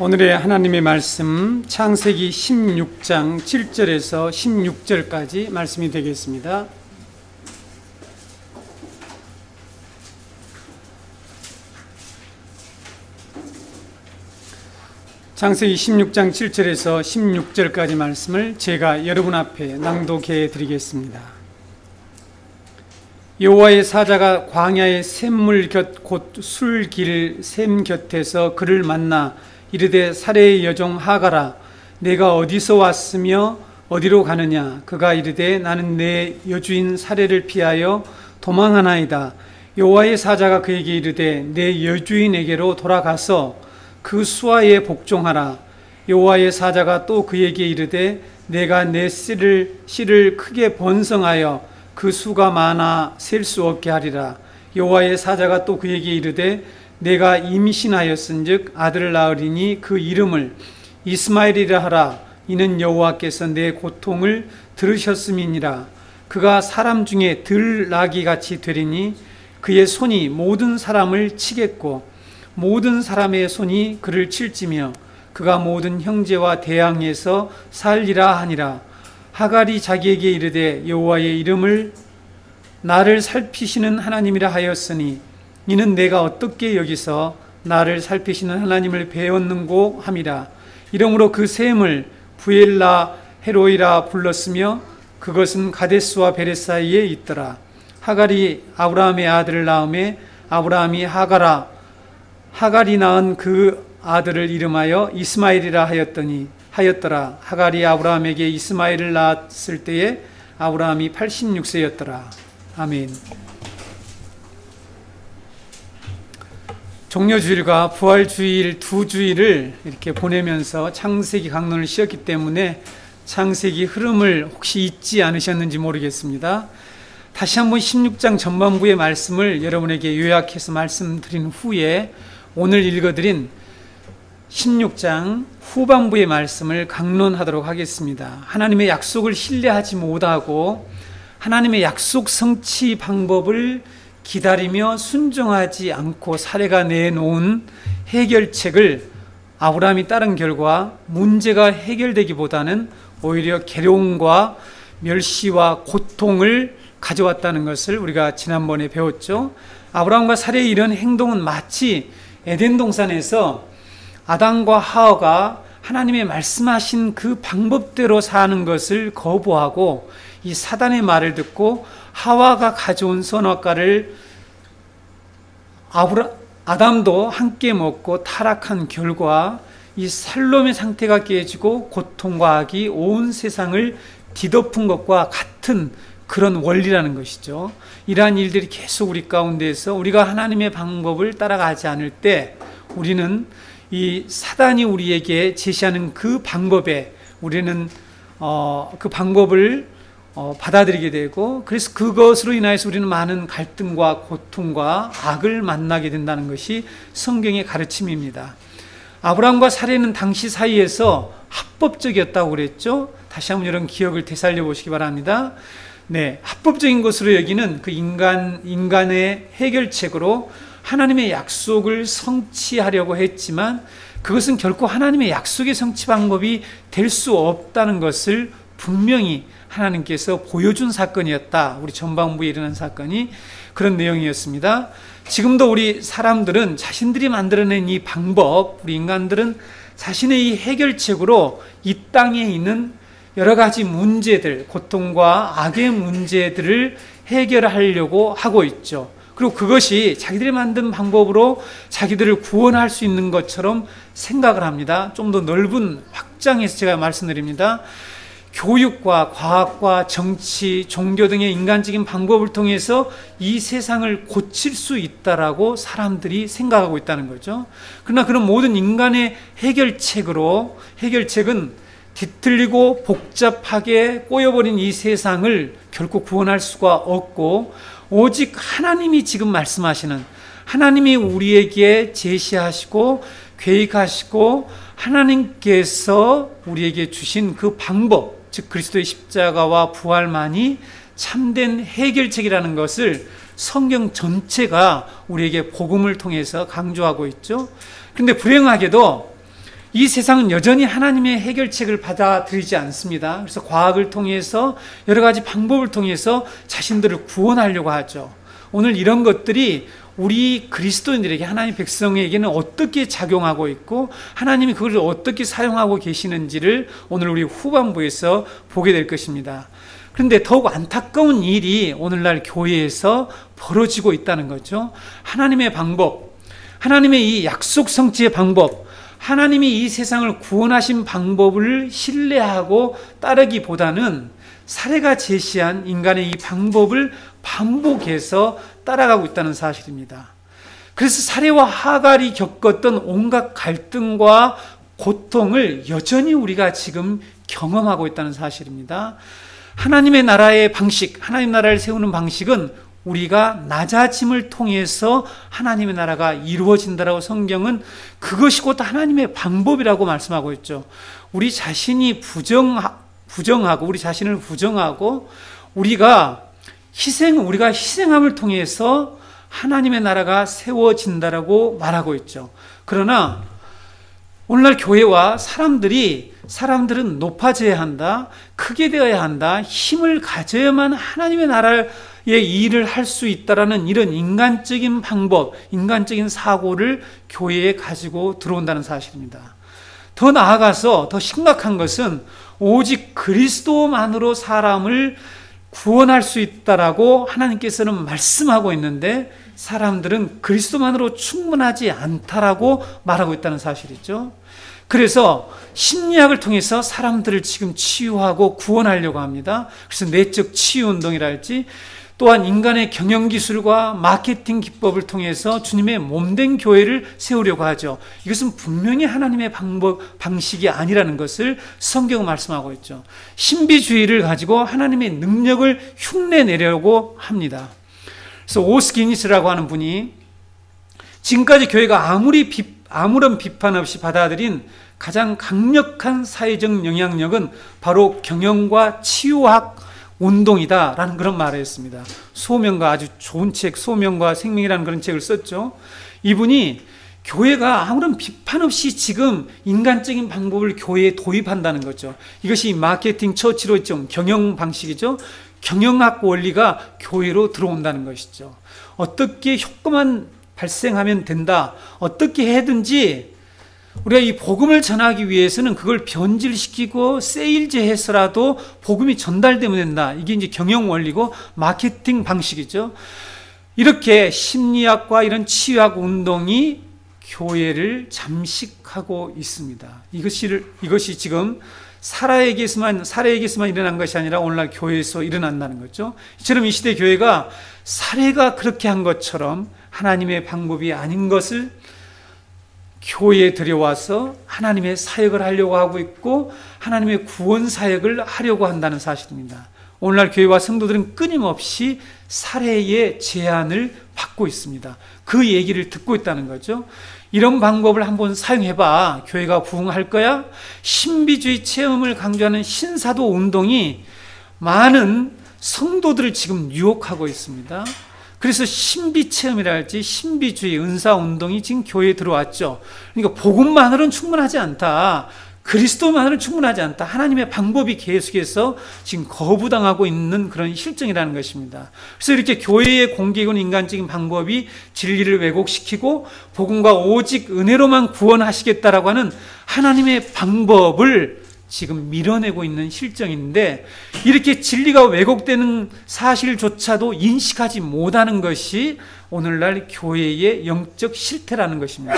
오늘의 하나님의 말씀 창세기 16장 7절에서 16절까지 말씀이 되겠습니다. 창세기 16장 7절에서 16절까지 말씀을 제가 여러분 앞에 낭독해 드리겠습니다. 여호와의 사자가 광야의 샘물 곁 곧 술길 샘 곁에서 그를 만나 이르되 사레의 여종 하가라, 내가 어디서 왔으며 어디로 가느냐? 그가 이르되 나는 내 여주인 사레를 피하여 도망하나이다. 여호와의 사자가 그에게 이르되 내 여주인에게로 돌아가서 그 수하에 복종하라. 여호와의 사자가 또 그에게 이르되 내가 내 씨를 크게 번성하여 그 수가 많아 셀 수 없게 하리라. 여호와의 사자가 또 그에게 이르되 내가 임신하였은즉 아들을 낳으리니 그 이름을 이스마엘이라 하라. 이는 여호와께서 내 고통을 들으셨음이니라. 그가 사람 중에 들나귀 같이 되리니 그의 손이 모든 사람을 치겠고 모든 사람의 손이 그를 칠지며 그가 모든 형제와 대항에서 살리라 하니라. 하갈이 자기에게 이르되 여호와의 이름을 나를 살피시는 하나님이라 하였으니 이는 내가 어떻게 여기서 나를 살피시는 하나님을 배웠는고 함이라. 이러므로 그 샘을 부엘라 헤로이라 불렀으며 그것은 가데스와 베레 사이에 있더라. 하갈이 아브라함의 아들을 낳음에 아브라함이 하갈이 낳은 그 아들을 이름하여 이스마엘이라 하였더라. 하갈이 아브라함에게 이스마엘을 낳았을 때에 아브라함이 86세였더라. 아멘. 종려주일과 부활주일 두 주일을 이렇게 보내면서 창세기 강론을 씌웠기 때문에 창세기 흐름을 혹시 잊지 않으셨는지 모르겠습니다. 다시 한번 16장 전반부의 말씀을 여러분에게 요약해서 말씀드린 후에 오늘 읽어드린 16장 후반부의 말씀을 강론하도록 하겠습니다. 하나님의 약속을 신뢰하지 못하고 하나님의 약속 성취 방법을 기다리며 순종하지 않고 사례가 내놓은 해결책을 아브라함이 따른 결과 문제가 해결되기보다는 오히려 괴로움과 멸시와 고통을 가져왔다는 것을 우리가 지난번에 배웠죠. 아브라함과 사례의 이런 행동은 마치 에덴 동산에서 아담과 하와가 하나님의 말씀하신 그 방법대로 사는 것을 거부하고 이 사단의 말을 듣고 하와가 가져온 선악과를 아담도 함께 먹고 타락한 결과 이 살롬의 상태가 깨지고 고통과 악이 온 세상을 뒤덮은 것과 같은 그런 원리라는 것이죠. 이러한 일들이 계속 우리 가운데에서 우리가 하나님의 방법을 따라가지 않을 때 우리는 이 사단이 우리에게 제시하는 그 방법에 우리는 그 방법을 받아들이게 되고 그래서 그것으로 인하여서 우리는 많은 갈등과 고통과 악을 만나게 된다는 것이 성경의 가르침입니다. 아브라함과 사례는 당시 사이에서 합법적이었다고 그랬죠. 다시 한번 여러분 기억을 되살려 보시기 바랍니다. 네, 합법적인 것으로 여기는 그 인간의 해결책으로 하나님의 약속을 성취하려고 했지만 그것은 결코 하나님의 약속의 성취 방법이 될 수 없다는 것을 분명히 하나님께서 보여준 사건이었다. 우리 전반부에 일어난 사건이 그런 내용이었습니다. 지금도 우리 사람들은 자신들이 만들어낸 이 방법, 우리 인간들은 자신의 이 해결책으로 이 땅에 있는 여러 가지 문제들, 고통과 악의 문제들을 해결하려고 하고 있죠. 그리고 그것이 자기들이 만든 방법으로 자기들을 구원할 수 있는 것처럼 생각을 합니다. 좀 더 넓은 확장해서 제가 말씀드립니다. 교육과 과학과 정치, 종교 등의 인간적인 방법을 통해서 이 세상을 고칠 수 있다라고 사람들이 생각하고 있다는 거죠. 그러나 그런 모든 인간의 해결책은 뒤틀리고 복잡하게 꼬여버린 이 세상을 결코 구원할 수가 없고 오직 하나님이 지금 말씀하시는 하나님이 우리에게 제시하시고 계획하시고 하나님께서 우리에게 주신 그 방법, 즉 그리스도의 십자가와 부활만이 참된 해결책이라는 것을 성경 전체가 우리에게 복음을 통해서 강조하고 있죠. 그런데 불행하게도 이 세상은 여전히 하나님의 해결책을 받아들이지 않습니다. 그래서 과학을 통해서 여러 가지 방법을 통해서 자신들을 구원하려고 하죠. 오늘 이런 것들이 우리 그리스도인들에게, 하나님 백성에게는 어떻게 작용하고 있고 하나님이 그걸 어떻게 사용하고 계시는지를 오늘 우리 후반부에서 보게 될 것입니다. 그런데 더욱 안타까운 일이 오늘날 교회에서 벌어지고 있다는 거죠. 하나님의 방법, 하나님의 이 약속 성취의 방법, 하나님이 이 세상을 구원하신 방법을 신뢰하고 따르기보다는 사례가 제시한 인간의 이 방법을 반복해서 따라가고 있다는 사실입니다. 그래서 사례와 하갈이 겪었던 온갖 갈등과 고통을 여전히 우리가 지금 경험하고 있다는 사실입니다. 하나님의 나라의 방식, 하나님 나라를 세우는 방식은 우리가 낮아짐을 통해서 하나님의 나라가 이루어진다라고 성경은 그것이 곧 하나님의 방법이라고 말씀하고 있죠. 우리 자신이 부정하고 우리 자신을 부정하고 우리가 희생함을 통해서 하나님의 나라가 세워진다라고 말하고 있죠. 그러나 오늘날 교회와 사람들은 높아져야 한다, 크게 되어야 한다, 힘을 가져야만 하나님의 나라의 일을 할 수 있다라는 이런 인간적인 방법, 인간적인 사고를 교회에 가지고 들어온다는 사실입니다. 더 나아가서 더 심각한 것은 오직 그리스도만으로 사람을 구원할 수 있다라고 하나님께서는 말씀하고 있는데 사람들은 그리스도만으로 충분하지 않다라고 말하고 있다는 사실이죠. 그래서 심리학을 통해서 사람들을 지금 치유하고 구원하려고 합니다. 그래서 내적 치유 운동이랄지 또한 인간의 경영기술과 마케팅 기법을 통해서 주님의 몸된 교회를 세우려고 하죠. 이것은 분명히 하나님의 방식이 아니라는 것을 성경은 말씀하고 있죠. 신비주의를 가지고 하나님의 능력을 흉내내려고 합니다. 그래서 오스 기니스라고 하는 분이 지금까지 교회가 아무런 비판 없이 받아들인 가장 강력한 사회적 영향력은 바로 경영과 치유학 운동이다라는 그런 말을 했습니다. 소명과 아주 좋은 책, 소명과 생명이라는 그런 책을 썼죠. 이분이 교회가 아무런 비판 없이 지금 인간적인 방법을 교회에 도입한다는 거죠. 이것이 마케팅 처치로 있죠. 경영 방식이죠. 경영학 원리가 교회로 들어온다는 것이죠. 어떻게 효과만 발생하면 된다. 어떻게 해든지 우리가 이 복음을 전하기 위해서는 그걸 변질시키고 세일즈해서라도 복음이 전달되면 된다. 이게 이제 경영 원리고 마케팅 방식이죠. 이렇게 심리학과 이런 치유학 운동이 교회를 잠식하고 있습니다. 이것이 지금 사례에게서만 일어난 것이 아니라 오늘날 교회에서 일어난다는 거죠. 이처럼 이 시대 교회가 사례가 그렇게 한 것처럼 하나님의 방법이 아닌 것을 교회에 들여와서 하나님의 사역을 하려고 하고 있고 하나님의 구원 사역을 하려고 한다는 사실입니다. 오늘날 교회와 성도들은 끊임없이 사례의 제안을 받고 있습니다. 그 얘기를 듣고 있다는 거죠. 이런 방법을 한번 사용해봐. 교회가 부흥할 거야. 신비주의 체험을 강조하는 신사도 운동이 많은 성도들을 지금 유혹하고 있습니다. 그래서 신비체험이라 할지 신비주의 은사운동이 지금 교회에 들어왔죠. 그러니까 복음만으로는 충분하지 않다. 그리스도만으로는 충분하지 않다. 하나님의 방법이 계속해서 지금 거부당하고 있는 그런 실정이라는 것입니다. 그래서 이렇게 교회의 공개군 인간적인 방법이 진리를 왜곡시키고 복음과 오직 은혜로만 구원하시겠다라고 하는 하나님의 방법을 지금 밀어내고 있는 실정인데 이렇게 진리가 왜곡되는 사실조차도 인식하지 못하는 것이 오늘날 교회의 영적 실태라는 것입니다.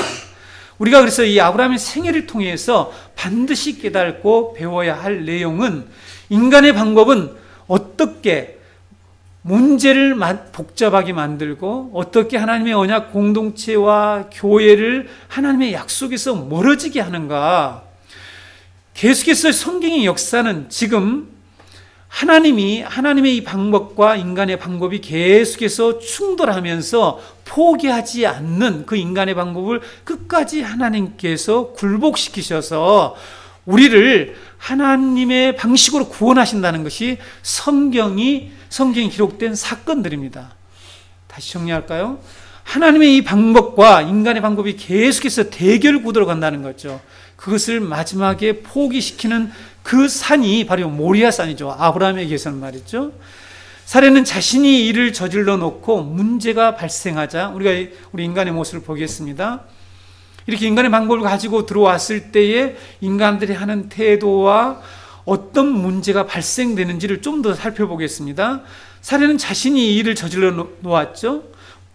우리가 그래서 이 아브라함의 생애를 통해서 반드시 깨닫고 배워야 할 내용은 인간의 방법은 어떻게 문제를 복잡하게 만들고 어떻게 하나님의 언약 공동체와 교회를 하나님의 약속에서 멀어지게 하는가. 계속해서 성경의 역사는 지금 하나님의 이 방법과 인간의 방법이 계속해서 충돌하면서 포기하지 않는 그 인간의 방법을 끝까지 하나님께서 굴복시키셔서 우리를 하나님의 방식으로 구원하신다는 것이 성경에 기록된 사건들입니다. 다시 정리할까요? 하나님의 이 방법과 인간의 방법이 계속해서 대결 구도로 간다는 거죠. 그것을 마지막에 포기시키는 그 산이 바로 모리아 산이죠. 아브라함에게서는 말이죠. 사례는 자신이 일을 저질러 놓고 문제가 발생하자 우리 인간의 모습을 보겠습니다. 이렇게 인간의 방법을 가지고 들어왔을 때에 인간들이 하는 태도와 어떤 문제가 발생되는지를 좀 더 살펴보겠습니다. 사례는 자신이 일을 저질러 놓았죠.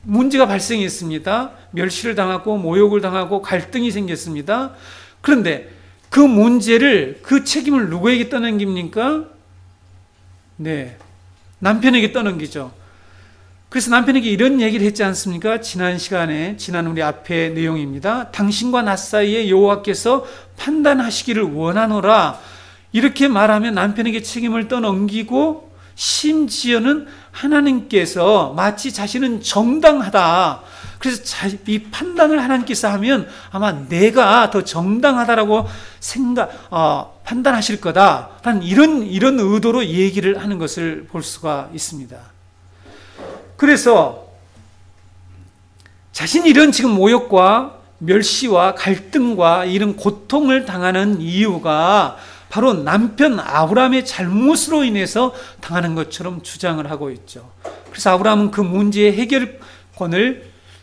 문제가 발생했습니다. 멸시를 당하고 모욕을 당하고 갈등이 생겼습니다. 그런데 그 문제를, 그 책임을 누구에게 떠넘깁니까? 네, 남편에게 떠넘기죠. 그래서 남편에게 이런 얘기를 했지 않습니까? 지난 우리 앞의 내용입니다. 당신과 나 사이에 여호와께서 판단하시기를 원하노라. 이렇게 말하면 남편에게 책임을 떠넘기고 심지어는 하나님께서 마치 자신은 정당하다. 그래서 이 판단을 하나님께서 하면 아마 내가 더 정당하다라고 판단하실 거다. 이런 의도로 얘기를 하는 것을 볼 수가 있습니다. 그래서 자신이 이런 지금 모욕과 멸시와 갈등과 이런 고통을 당하는 이유가 바로 남편 아브라함의 잘못으로 인해서 당하는 것처럼 주장을 하고 있죠. 그래서 아브라함은 그 문제의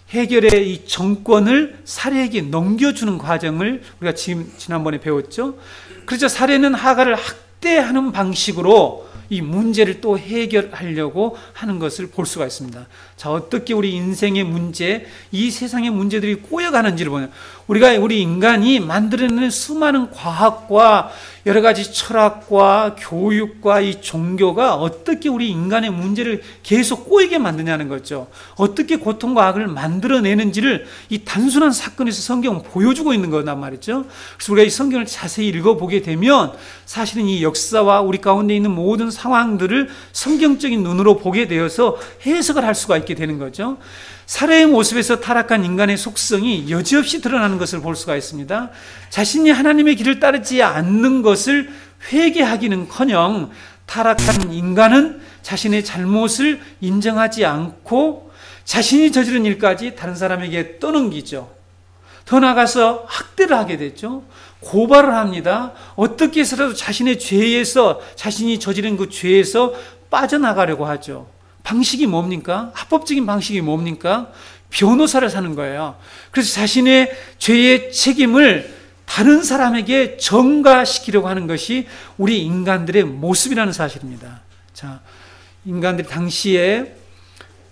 해결의 이 정권을 사례에게 넘겨주는 과정을 우리가 지난번에 배웠죠. 그래서 사례는 하갈을 학대하는 방식으로 이 문제를 또 해결하려고 하는 것을 볼 수가 있습니다. 자, 어떻게 우리 인생의 문제, 이 세상의 문제들이 꼬여가는지를 보면 우리 인간이 만들어내는 수많은 과학과 여러 가지 철학과 교육과 이 종교가 어떻게 우리 인간의 문제를 계속 꼬이게 만드냐는 거죠. 어떻게 고통과 악을 만들어내는지를 이 단순한 사건에서 성경은 보여주고 있는 거란 말이죠. 그래서 우리가 이 성경을 자세히 읽어보게 되면 사실은 이 역사와 우리 가운데 있는 모든 상황들을 성경적인 눈으로 보게 되어서 해석을 할 수가 있게 되는 거죠. 사례의 모습에서 타락한 인간의 속성이 여지없이 드러나는 것을 볼 수가 있습니다. 자신이 하나님의 길을 따르지 않는 것을 회개하기는커녕 타락한 인간은 자신의 잘못을 인정하지 않고 자신이 저지른 일까지 다른 사람에게 떠넘기죠. 더 나아가서 학대를 하게 됐죠. 고발을 합니다. 어떻게 해서라도 자신의 죄에서, 자신이 저지른 그 죄에서 빠져나가려고 하죠. 방식이 뭡니까? 합법적인 방식이 뭡니까? 변호사를 사는 거예요. 그래서 자신의 죄의 책임을 다른 사람에게 전가시키려고 하는 것이 우리 인간들의 모습이라는 사실입니다. 자, 인간들이 당시에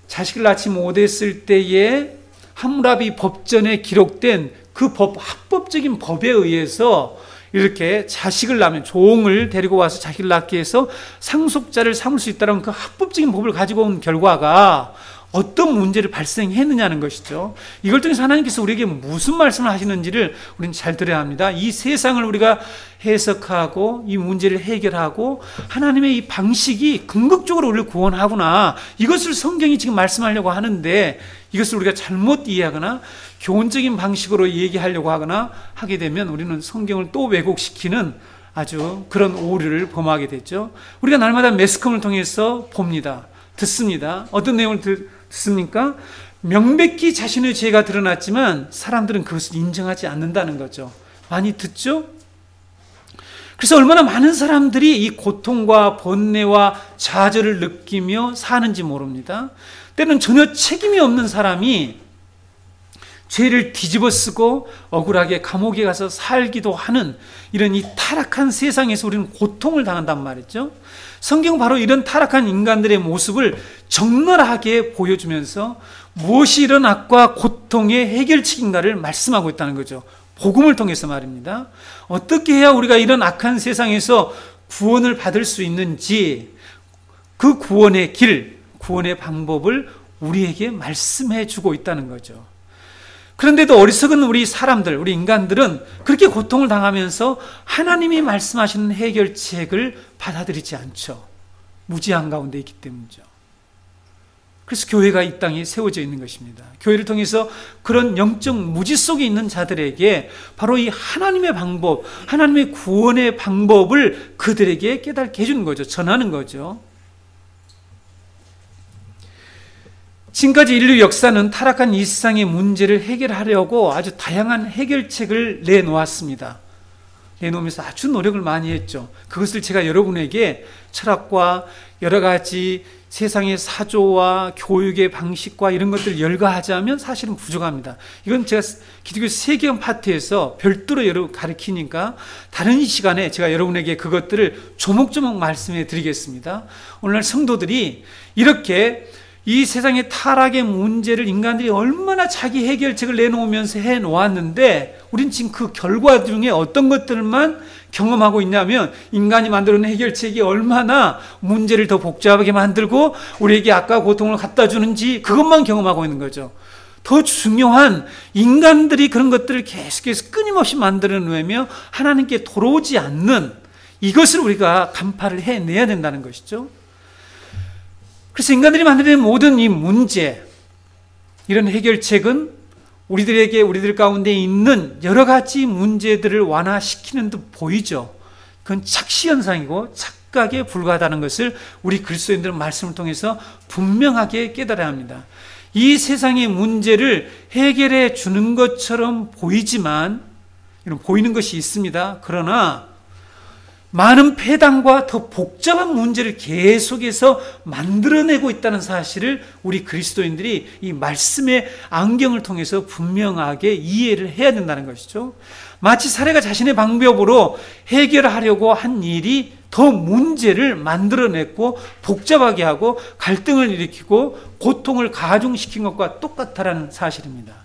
자식을 낳지 못했을 때에 함무라비 법전에 기록된 그 합법적인 법에 의해서 이렇게 자식을 낳으면 종을 데리고 와서 자식을 낳게 해서 상속자를 삼을 수 있다는 그 합법적인 법을 가지고 온 결과가 어떤 문제를 발생했느냐는 것이죠. 이걸 통해서 하나님께서 우리에게 무슨 말씀을 하시는지를 우리는 잘 들어야 합니다. 이 세상을 우리가 해석하고 이 문제를 해결하고 하나님의 이 방식이 궁극적으로 우리를 구원하구나, 이것을 성경이 지금 말씀하려고 하는데 이것을 우리가 잘못 이해하거나 교훈적인 방식으로 얘기하려고 하거나 하게 되면 우리는 성경을 또 왜곡시키는 아주 그런 오류를 범하게 됐죠. 우리가 날마다 매스컴을 통해서 봅니다. 듣습니다. 어떤 내용을 듣습니까? 명백히 자신의 죄가 드러났지만 사람들은 그것을 인정하지 않는다는 거죠. 많이 듣죠? 그래서 얼마나 많은 사람들이 이 고통과 번뇌와 좌절을 느끼며 사는지 모릅니다. 때로는 전혀 책임이 없는 사람이 죄를 뒤집어 쓰고 억울하게 감옥에 가서 살기도 하는 이런 이 타락한 세상에서 우리는 고통을 당한단 말이죠. 성경은 바로 이런 타락한 인간들의 모습을 적나라하게 보여주면서 무엇이 이런 악과 고통의 해결책인가를 말씀하고 있다는 거죠. 복음을 통해서 말입니다. 어떻게 해야 우리가 이런 악한 세상에서 구원을 받을 수 있는지, 그 구원의 길, 구원의 방법을 우리에게 말씀해 주고 있다는 거죠. 그런데도 어리석은 우리 사람들, 우리 인간들은 그렇게 고통을 당하면서 하나님이 말씀하시는 해결책을 받아들이지 않죠. 무지한 가운데 있기 때문이죠. 그래서 교회가 이 땅에 세워져 있는 것입니다. 교회를 통해서 그런 영적 무지 속에 있는 자들에게 바로 이 하나님의 방법, 하나님의 구원의 방법을 그들에게 깨닫게 해주는 거죠. 전하는 거죠. 지금까지 인류 역사는 타락한 이 세상의 문제를 해결하려고 아주 다양한 해결책을 내놓았습니다. 내놓으면서 아주 노력을 많이 했죠. 그것을 제가 여러분에게 철학과 여러 가지 세상의 사조와 교육의 방식과 이런 것들을 열거하자면 사실은 부족합니다. 이건 제가 기독교 세계관 파트에서 별도로 여러분 가르치니까 다른 시간에 제가 여러분에게 그것들을 조목조목 말씀해 드리겠습니다. 오늘날 성도들이 이렇게 이 세상의 타락의 문제를 인간들이 얼마나 자기 해결책을 내놓으면서 해 놓았는데 우린 지금 그 결과 중에 어떤 것들만 경험하고 있냐면 인간이 만들어낸 해결책이 얼마나 문제를 더 복잡하게 만들고 우리에게 악과 고통을 갖다 주는지 그것만 경험하고 있는 거죠. 더 중요한 인간들이 그런 것들을 계속해서 끊임없이 만들어내며 하나님께 돌아오지 않는 이것을 우리가 간파를 해내야 된다는 것이죠. 그래서 인간들이 만들어낸 모든 이 문제, 이런 해결책은 우리들 가운데 있는 여러 가지 문제들을 완화시키는 듯 보이죠. 그건 착시현상이고 착각에 불과하다는 것을 우리 그리스도인들은 말씀을 통해서 분명하게 깨달아야 합니다. 이 세상의 문제를 해결해 주는 것처럼 보이지만, 이런 보이는 것이 있습니다. 그러나 많은 폐단과 더 복잡한 문제를 계속해서 만들어내고 있다는 사실을 우리 그리스도인들이 이 말씀의 안경을 통해서 분명하게 이해를 해야 된다는 것이죠. 마치 사례가 자신의 방법으로 해결하려고 한 일이 더 문제를 만들어냈고 복잡하게 하고 갈등을 일으키고 고통을 가중시킨 것과 똑같다는 사실입니다.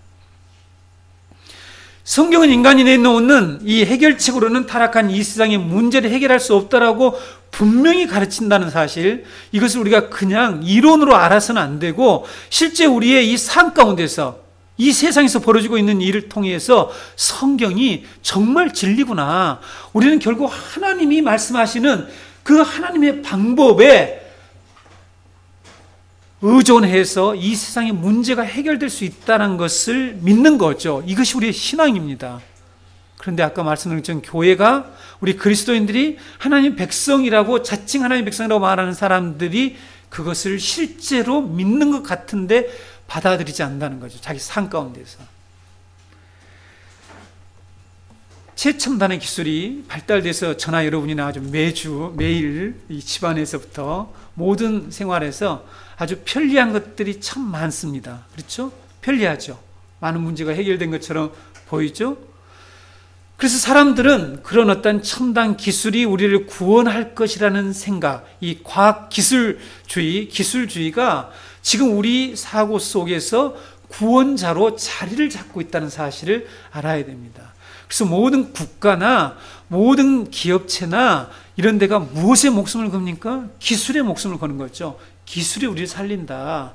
성경은 인간이 내놓는 이 해결책으로는 타락한 이 세상의 문제를 해결할 수 없다라고 분명히 가르친다는 사실, 이것을 우리가 그냥 이론으로 알아서는 안 되고 실제 우리의 이 삶 가운데서 이 세상에서 벌어지고 있는 일을 통해서 성경이 정말 진리구나, 우리는 결국 하나님이 말씀하시는 그 하나님의 방법에 의존해서 이 세상의 문제가 해결될 수 있다는 것을 믿는 거죠. 이것이 우리의 신앙입니다. 그런데 아까 말씀드린 것처럼 교회가, 우리 그리스도인들이 하나님 백성이라고, 자칭 하나님 백성이라고 말하는 사람들이 그것을 실제로 믿는 것 같은데 받아들이지 않는다는 거죠. 자기 삶 가운데서. 최첨단의 기술이 발달돼서 저나 여러분이나 아주 매일 이 집안에서부터 모든 생활에서 아주 편리한 것들이 참 많습니다. 그렇죠? 편리하죠. 많은 문제가 해결된 것처럼 보이죠? 그래서 사람들은 그런 어떤 첨단 기술이 우리를 구원할 것이라는 생각, 이 과학 기술주의가 지금 우리 사고 속에서 구원자로 자리를 잡고 있다는 사실을 알아야 됩니다. 그래서 모든 국가나 모든 기업체나 이런 데가 무엇에 목숨을 겁니까? 기술에 목숨을 거는 거죠. 기술이 우리를 살린다.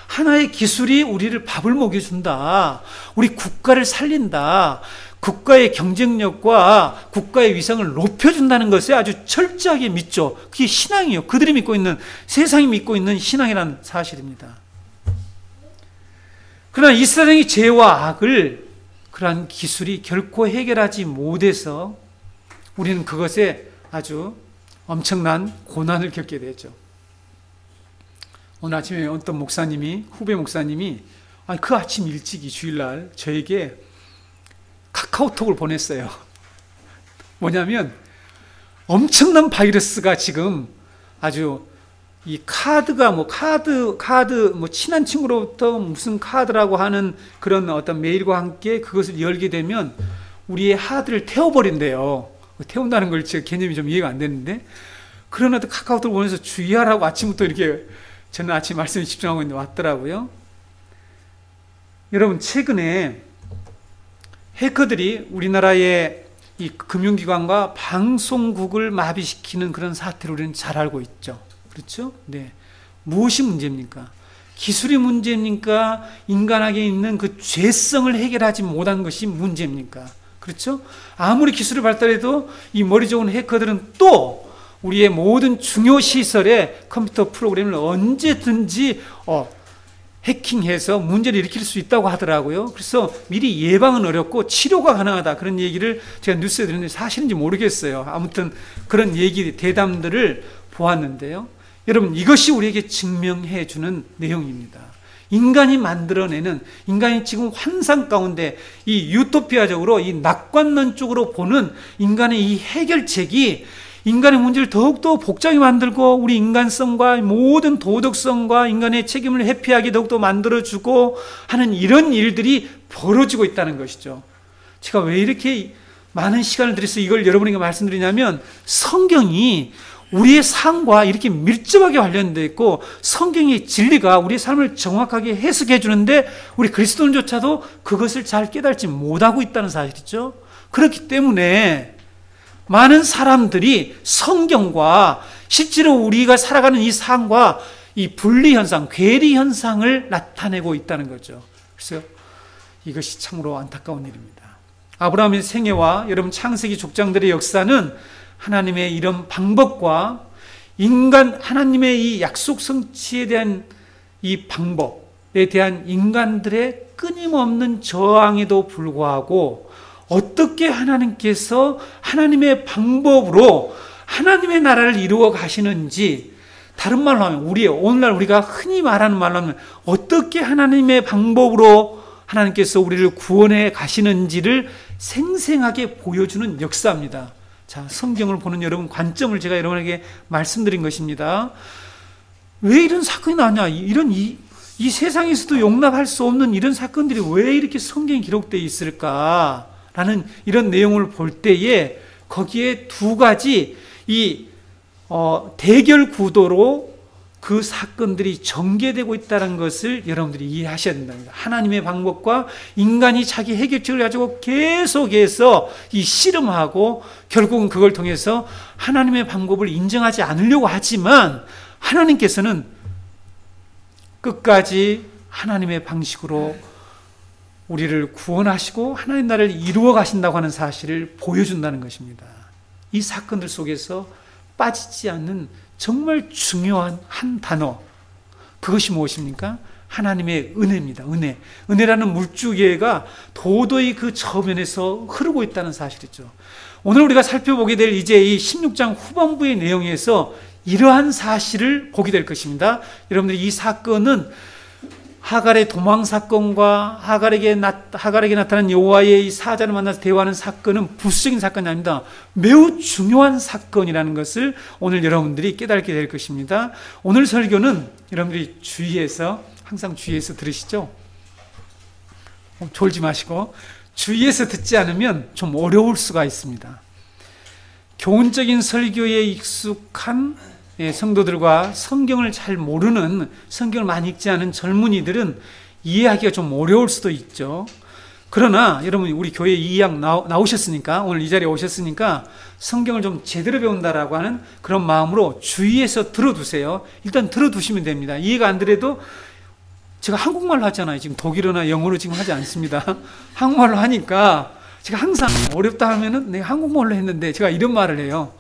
하나의 기술이 우리를 밥을 먹여준다. 우리 국가를 살린다. 국가의 경쟁력과 국가의 위상을 높여준다는 것에 아주 철저하게 믿죠. 그게 신앙이에요. 그들이 믿고 있는, 세상이 믿고 있는 신앙이라는 사실입니다. 그러나 이 세상의 죄와 악을 그러한 기술이 결코 해결하지 못해서 우리는 그것에 아주 엄청난 고난을 겪게 되죠. 오늘 아침에 어떤 후배 목사님이 그 아침 일찍이 주일날 저에게 카카오톡을 보냈어요. 뭐냐면 엄청난 바이러스가 지금 아주 이 카드가 친한 친구로부터 무슨 카드라고 하는 그런 어떤 메일과 함께 그것을 열게 되면 우리의 하드를 태워버린대요. 태운다는 걸 제가 개념이 좀 이해가 안 되는데, 그러나 또 카카오톡을 보내서 주의하라고 아침부터 이렇게, 저는 아침 말씀에 집중하고 있는데 왔더라고요. 여러분, 최근에 해커들이 우리나라의 이 금융기관과 방송국을 마비시키는 그런 사태를 우리는 잘 알고 있죠. 그렇죠? 네. 무엇이 문제입니까? 기술이 문제입니까? 인간에게 있는 그 죄성을 해결하지 못한 것이 문제입니까? 그렇죠? 아무리 기술이 발달해도 이 머리 좋은 해커들은 또 우리의 모든 중요 시설에 컴퓨터 프로그램을 언제든지 해킹해서 문제를 일으킬 수 있다고 하더라고요. 그래서 미리 예방은 어렵고 치료가 가능하다, 그런 얘기를 제가 뉴스에 들었는데 사실인지 모르겠어요. 아무튼 그런 대담들을 보았는데요. 여러분, 이것이 우리에게 증명해 주는 내용입니다. 인간이 만들어내는, 인간이 지금 환상 가운데 이 유토피아적으로 이 낙관론적으로 보는 인간의 이 해결책이 인간의 문제를 더욱더 복잡하게 만들고 우리 인간성과 모든 도덕성과 인간의 책임을 회피하게 더욱더 만들어주고 하는 이런 일들이 벌어지고 있다는 것이죠. 제가 왜 이렇게 많은 시간을 들여서 이걸 여러분에게 말씀드리냐면, 성경이 우리의 삶과 이렇게 밀접하게 관련되어 있고 성경의 진리가 우리의 삶을 정확하게 해석해 주는데 우리 그리스도인조차도 그것을 잘 깨달지 못하고 있다는 사실이죠. 그렇기 때문에 많은 사람들이 성경과 실제로 우리가 살아가는 이 삶과 이 분리 현상, 괴리 현상을 나타내고 있다는 거죠. 그래서 이것이 참으로 안타까운 일입니다. 아브라함의 생애와 여러분 창세기 족장들의 역사는 하나님의 이런 방법과 하나님의 이 약속 성취에 대한 이 방법에 대한 인간들의 끊임없는 저항에도 불구하고 어떻게 하나님께서 하나님의 방법으로 하나님의 나라를 이루어 가시는지, 다른 말로 하면 오늘날 우리가 흔히 말하는 말로 하면 어떻게 하나님의 방법으로 하나님께서 우리를 구원해 가시는지를 생생하게 보여주는 역사입니다. 자, 성경을 보는 여러분 관점을 제가 여러분에게 말씀드린 것입니다. 왜 이런 사건이 나왔냐? 이 세상에서도 용납할 수 없는 이런 사건들이 왜 이렇게 성경에 기록되어 있을까라는 이런 내용을 볼 때에 거기에 두 가지 대결 구도로 그 사건들이 전개되고 있다는 것을 여러분들이 이해하셔야 된답니다. 하나님의 방법과 인간이 자기 해결책을 가지고 계속해서 씨름하고 결국은 그걸 통해서 하나님의 방법을 인정하지 않으려고 하지만 하나님께서는 끝까지 하나님의 방식으로 우리를 구원하시고 하나님 나라를 이루어 가신다고 하는 사실을 보여준다는 것입니다. 이 사건들 속에서 빠지지 않는 정말 중요한 한 단어, 그것이 무엇입니까? 하나님의 은혜입니다. 은혜라는 물주기가 도저히 그 저변에서 흐르고 있다는 사실이죠. 오늘 우리가 살펴보게 될 이제 이 16장 후반부의 내용에서 이러한 사실을 보게 될 것입니다. 여러분들, 이 사건은 하갈의 도망 사건과 하갈에게 나타난 여호와의 이 사자를 만나서 대화하는 사건은 부수적인 사건이 아닙니다. 매우 중요한 사건이라는 것을 오늘 여러분들이 깨닫게 될 것입니다. 오늘 설교는 여러분들이 항상 주의해서 들으시죠? 졸지 마시고 주의해서 듣지 않으면 좀 어려울 수가 있습니다. 교훈적인 설교에 익숙한 성도들과 성경을 잘 모르는, 성경을 많이 읽지 않은 젊은이들은 이해하기가 좀 어려울 수도 있죠. 그러나 여러분, 우리 교회 2학 나오셨으니까, 오늘 이 자리에 오셨으니까 성경을 좀 제대로 배운다라고 하는 그런 마음으로 주의해서 들어두세요. 일단 들어두시면 됩니다. 이해가 안 되더라도, 제가 한국말로 하잖아요. 지금 독일어나 영어로 지금 하지 않습니다. 한국말로 하니까 제가 항상 어렵다 하면은 내가 한국말로 했는데 제가 이런 말을 해요.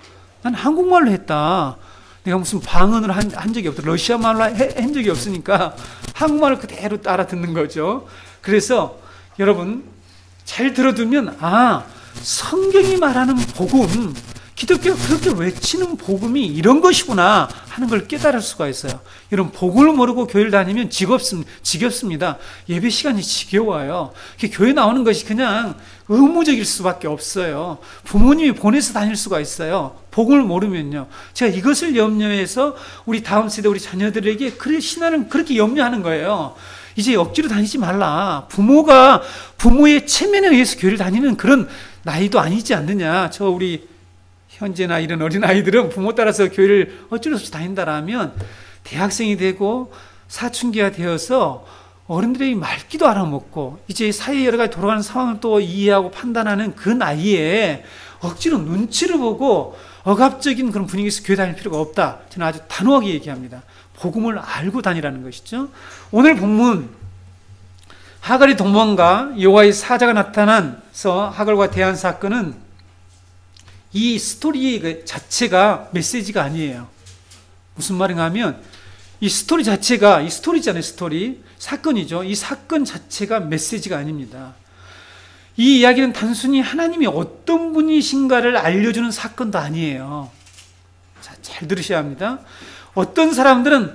난 한국말로 했다. 내가 무슨 방언을 한 적이 없다. 러시아 말로 한 적이 없으니까 한국말을 그대로 따라 듣는 거죠. 그래서 여러분 잘 들어두면, 성경이 말하는 복음, 기독교가 그렇게 외치는 복음이 이런 것이구나 하는 걸 깨달을 수가 있어요. 여러분, 복음을 모르고 교회를 다니면 지겹습니다. 예배 시간이 지겨워요. 교회 나오는 것이 그냥 의무적일 수밖에 없어요. 부모님이 보내서 다닐 수가 있어요. 복음을 모르면요. 제가 이것을 염려해서 우리 다음 세대, 우리 자녀들에게 신앙을 그렇게 염려하는 거예요. 이제 억지로 다니지 말라. 부모의 체면에 의해서 교회를 다니는 그런 나이도 아니지 않느냐. 우리 현재나 이런 어린 아이들은 부모 따라서 교회를 어쩔 수 없이 다닌다라면 대학생이 되고 사춘기가 되어서 어른들의 말귀도 알아먹고 이제 사회 여러 가지 돌아가는 상황을 또 이해하고 판단하는 그 나이에 억지로 눈치를 보고 억압적인 그런 분위기에서 교회 다닐 필요가 없다. 저는 아주 단호하게 얘기합니다. 복음을 알고 다니라는 것이죠. 오늘 본문, 하갈이 도망가 여호와의 사자가 나타나서 하갈과 대한 사건은 이 스토리 자체가 메시지가 아니에요. 무슨 말인가 하면 이 스토리 자체가, 이 스토리잖아요. 사건이죠. 이 사건 자체가 메시지가 아닙니다. 이 이야기는 단순히 하나님이 어떤 분이신가를 알려주는 사건도 아니에요. 자, 잘 들으셔야 합니다. 어떤 사람들은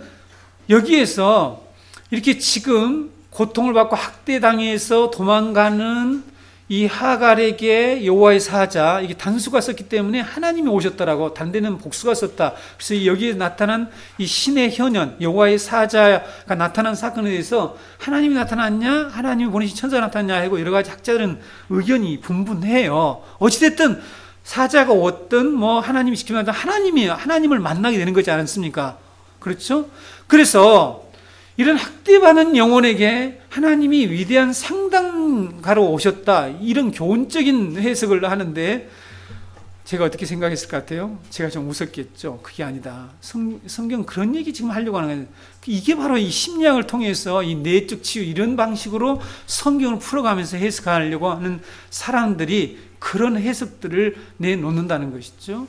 여기에서 이렇게 지금 고통을 받고 학대당해서 도망가는 이 하갈에게 여호와의 사자, 이게 단수가 썼기 때문에 하나님이 오셨다라고, 다른 데는 복수가 썼다. 그래서 여기에 나타난 이 신의 현현, 여호와의 사자가 나타난 사건에 대해서 하나님이 나타났냐, 하나님이 보내신 천사가 나타났냐 하고 여러 가지 학자들은 의견이 분분해요. 어찌됐든 사자가 왔든 뭐 하나님이 시키면 하나님을 만나게 되는 거지 않습니까? 그렇죠? 그래서 이런 학대받는 영혼에게 하나님이 위대한 상담가로 오셨다, 이런 교훈적인 해석을 하는데 제가 어떻게 생각했을 것 같아요? 제가 좀 웃었겠죠. 그게 아니다. 성경 그런 얘기 지금 하려고 하는 거예요. 이게 바로 이 심리학을 통해서 이 내적 치유, 이런 방식으로 성경을 풀어가면서 해석하려고 하는 사람들이 그런 해석들을 내놓는다는 것이죠.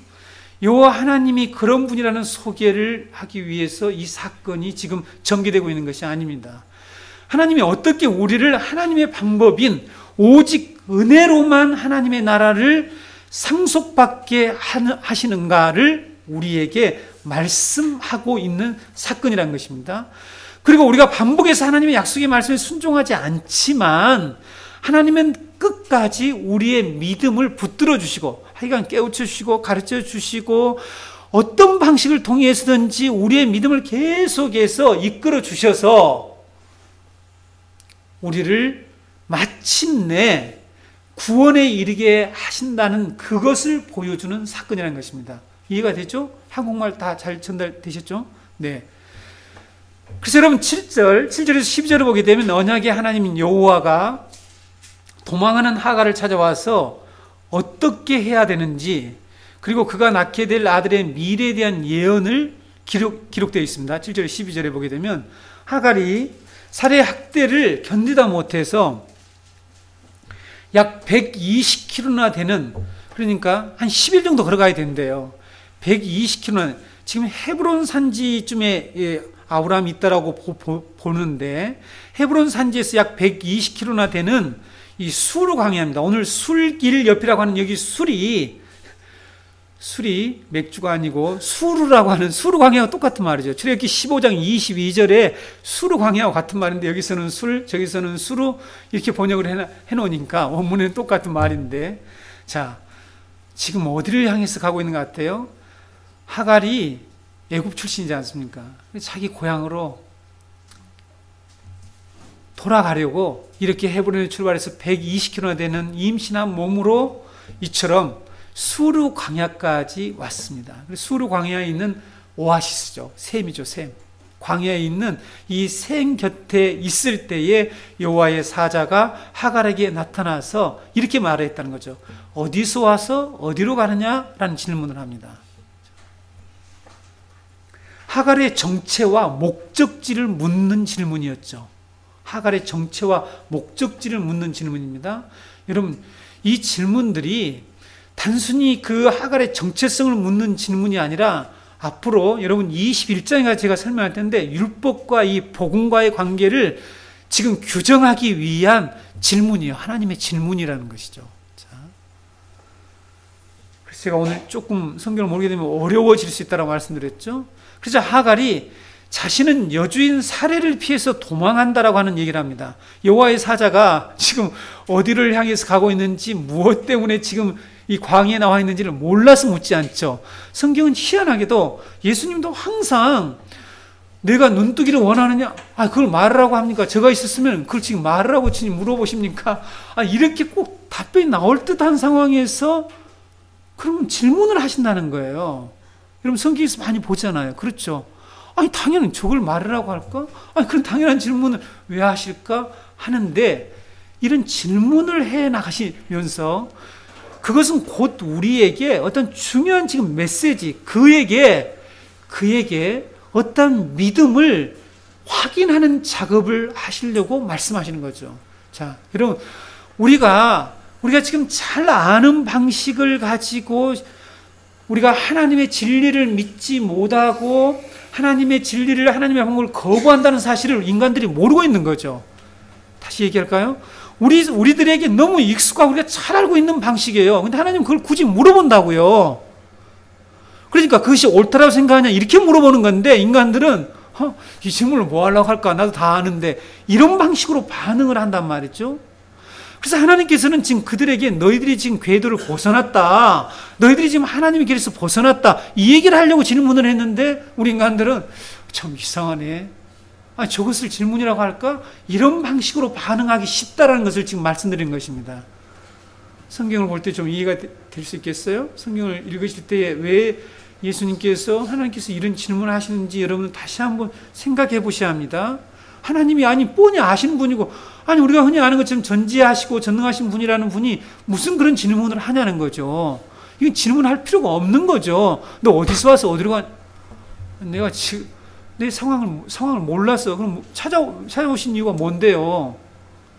여호와 하나님이 그런 분이라는 소개를 하기 위해서 이 사건이 지금 전개되고 있는 것이 아닙니다. 하나님이 어떻게 우리를 하나님의 방법인 오직 은혜로만 하나님의 나라를 상속받게 하시는가를 우리에게 말씀하고 있는 사건이라는 것입니다. 그리고 우리가 반복해서 하나님의 약속의 말씀에 순종하지 않지만 하나님은 끝까지 우리의 믿음을 붙들어 주시고, 하여간 깨우쳐 주시고 가르쳐 주시고 어떤 방식을 통해서든지 우리의 믿음을 계속해서 이끌어 주셔서 우리를 마침내 구원에 이르게 하신다는 그것을 보여주는 사건이라는 것입니다. 이해가 되죠? 한국말 다 잘 전달되셨죠? 네. 그래서 여러분 7절에서 12절을 보게 되면 언약의 하나님인 여호와가 도망하는 하갈을 찾아와서 어떻게 해야 되는지, 그리고 그가 낳게 될 아들의 미래에 대한 예언을 기록되어 있습니다. 7절 12절에 보게 되면 하갈이 살해 학대를 견디다 못해서 약 120km나 되는, 그러니까 한 10일 정도 걸어가야 된대요. 120km는 지금 헤브론 산지쯤에 아브라함이 있다라고 보는데, 헤브론 산지에서 약 120km나 되는 이 수르 광야입니다. 오늘 술길 옆이라고 하는 여기 술이 맥주가 아니고 수르라고 하는, 수르 광야가 똑같은 말이죠. 출애굽기 15장 22절에 수르 광야와 같은 말인데 여기서는 술, 저기서는 수르, 이렇게 번역을 해놓으니까 원문에는 똑같은 말인데, 자, 지금 어디를 향해서 가고 있는 것 같아요? 하갈이 애굽 출신이지 않습니까? 자기 고향으로 돌아가려고 이렇게 헤브론에 출발해서 120km나 되는 임신한 몸으로 이처럼 수르 광야까지 왔습니다. 수르 광야에 있는 오아시스죠. 샘이죠, 샘. 광야에 있는 이 샘 곁에 있을 때에 여호와의 사자가 하갈에게 나타나서 이렇게 말했다는 거죠. 어디서 와서 어디로 가느냐라는 질문을 합니다. 하갈의 정체와 목적지를 묻는 질문이었죠. 하갈의 정체와 목적지를 묻는 질문입니다. 여러분, 이 질문들이 단순히 그 하갈의 정체성을 묻는 질문이 아니라 앞으로 여러분 21장에 제가 설명할 텐데 율법과 이 복음과의 관계를 지금 규정하기 위한 질문이에요. 하나님의 질문이라는 것이죠. 자, 그래서 제가 오늘 조금 성경을 모르게 되면 어려워질 수 있다고 말씀드렸죠. 그래서 하갈이 자신은 여주인 살해를 피해서 도망한다라고 하는 얘기를 합니다. 여호와의 사자가 지금 어디를 향해서 가고 있는지, 무엇 때문에 지금 이 광야에 나와 있는지를 몰라서 묻지 않죠. 성경은 희한하게도 예수님도 항상 내가 눈뜨기를 원하느냐? 그걸 말하라고 합니까? 저가 있었으면 그걸 지금 말하라고 물어보십니까? 이렇게 꼭 답변이 나올 듯한 상황에서 그러면 질문을 하신다는 거예요. 여러분 성경에서 많이 보잖아요. 그렇죠? 당연히 저걸 말하라고 할까? 그런 당연한 질문을 왜 하실까? 하는데 이런 질문을 해 나가시면서 그것은 곧 우리에게 어떤 중요한 지금 메시지, 그에게 어떤 믿음을 확인하는 작업을 하시려고 말씀하시는 거죠. 자, 여러분, 우리가 지금 잘 아는 방식을 가지고 우리가 하나님의 진리를 믿지 못하고 하나님의 진리를, 하나님의 방법을 거부한다는 사실을 인간들이 모르고 있는 거죠. 다시 얘기할까요? 우리들에게 너무 익숙하고 우리가 잘 알고 있는 방식이에요. 근데 하나님은 그걸 굳이 물어본다고요. 그러니까 그것이 옳다라고 생각하냐 이렇게 물어보는 건데 인간들은 이 질문을 뭐 하려고 할까? 나도 다 아는데. 이런 방식으로 반응을 한단 말이죠. 그래서 하나님께서는 지금 그들에게 너희들이 지금 궤도를 벗어났다. 너희들이 지금 하나님의 길에서 벗어났다. 이 얘기를 하려고 질문을 했는데 우리 인간들은 참 이상하네. 아니, 저것을 질문이라고 할까? 이런 방식으로 반응하기 쉽다라는 것을 지금 말씀드린 것입니다. 성경을 볼 때 좀 이해가 될 수 있겠어요? 성경을 읽으실 때 왜 예수님께서 하나님께서 이런 질문을 하시는지 여러분은 다시 한번 생각해 보셔야 합니다. 하나님이 아니 뻔히 아시는 분이고 아니 우리가 흔히 아는 것처럼 전지하시고 전능하신 분이라는 분이 무슨 그런 질문을 하냐는 거죠. 이건 질문할 필요가 없는 거죠. 너 어디서 와서 어디로 가? 내가 지금 내 상황을 몰랐어. 그럼 찾아오신 이유가 뭔데요?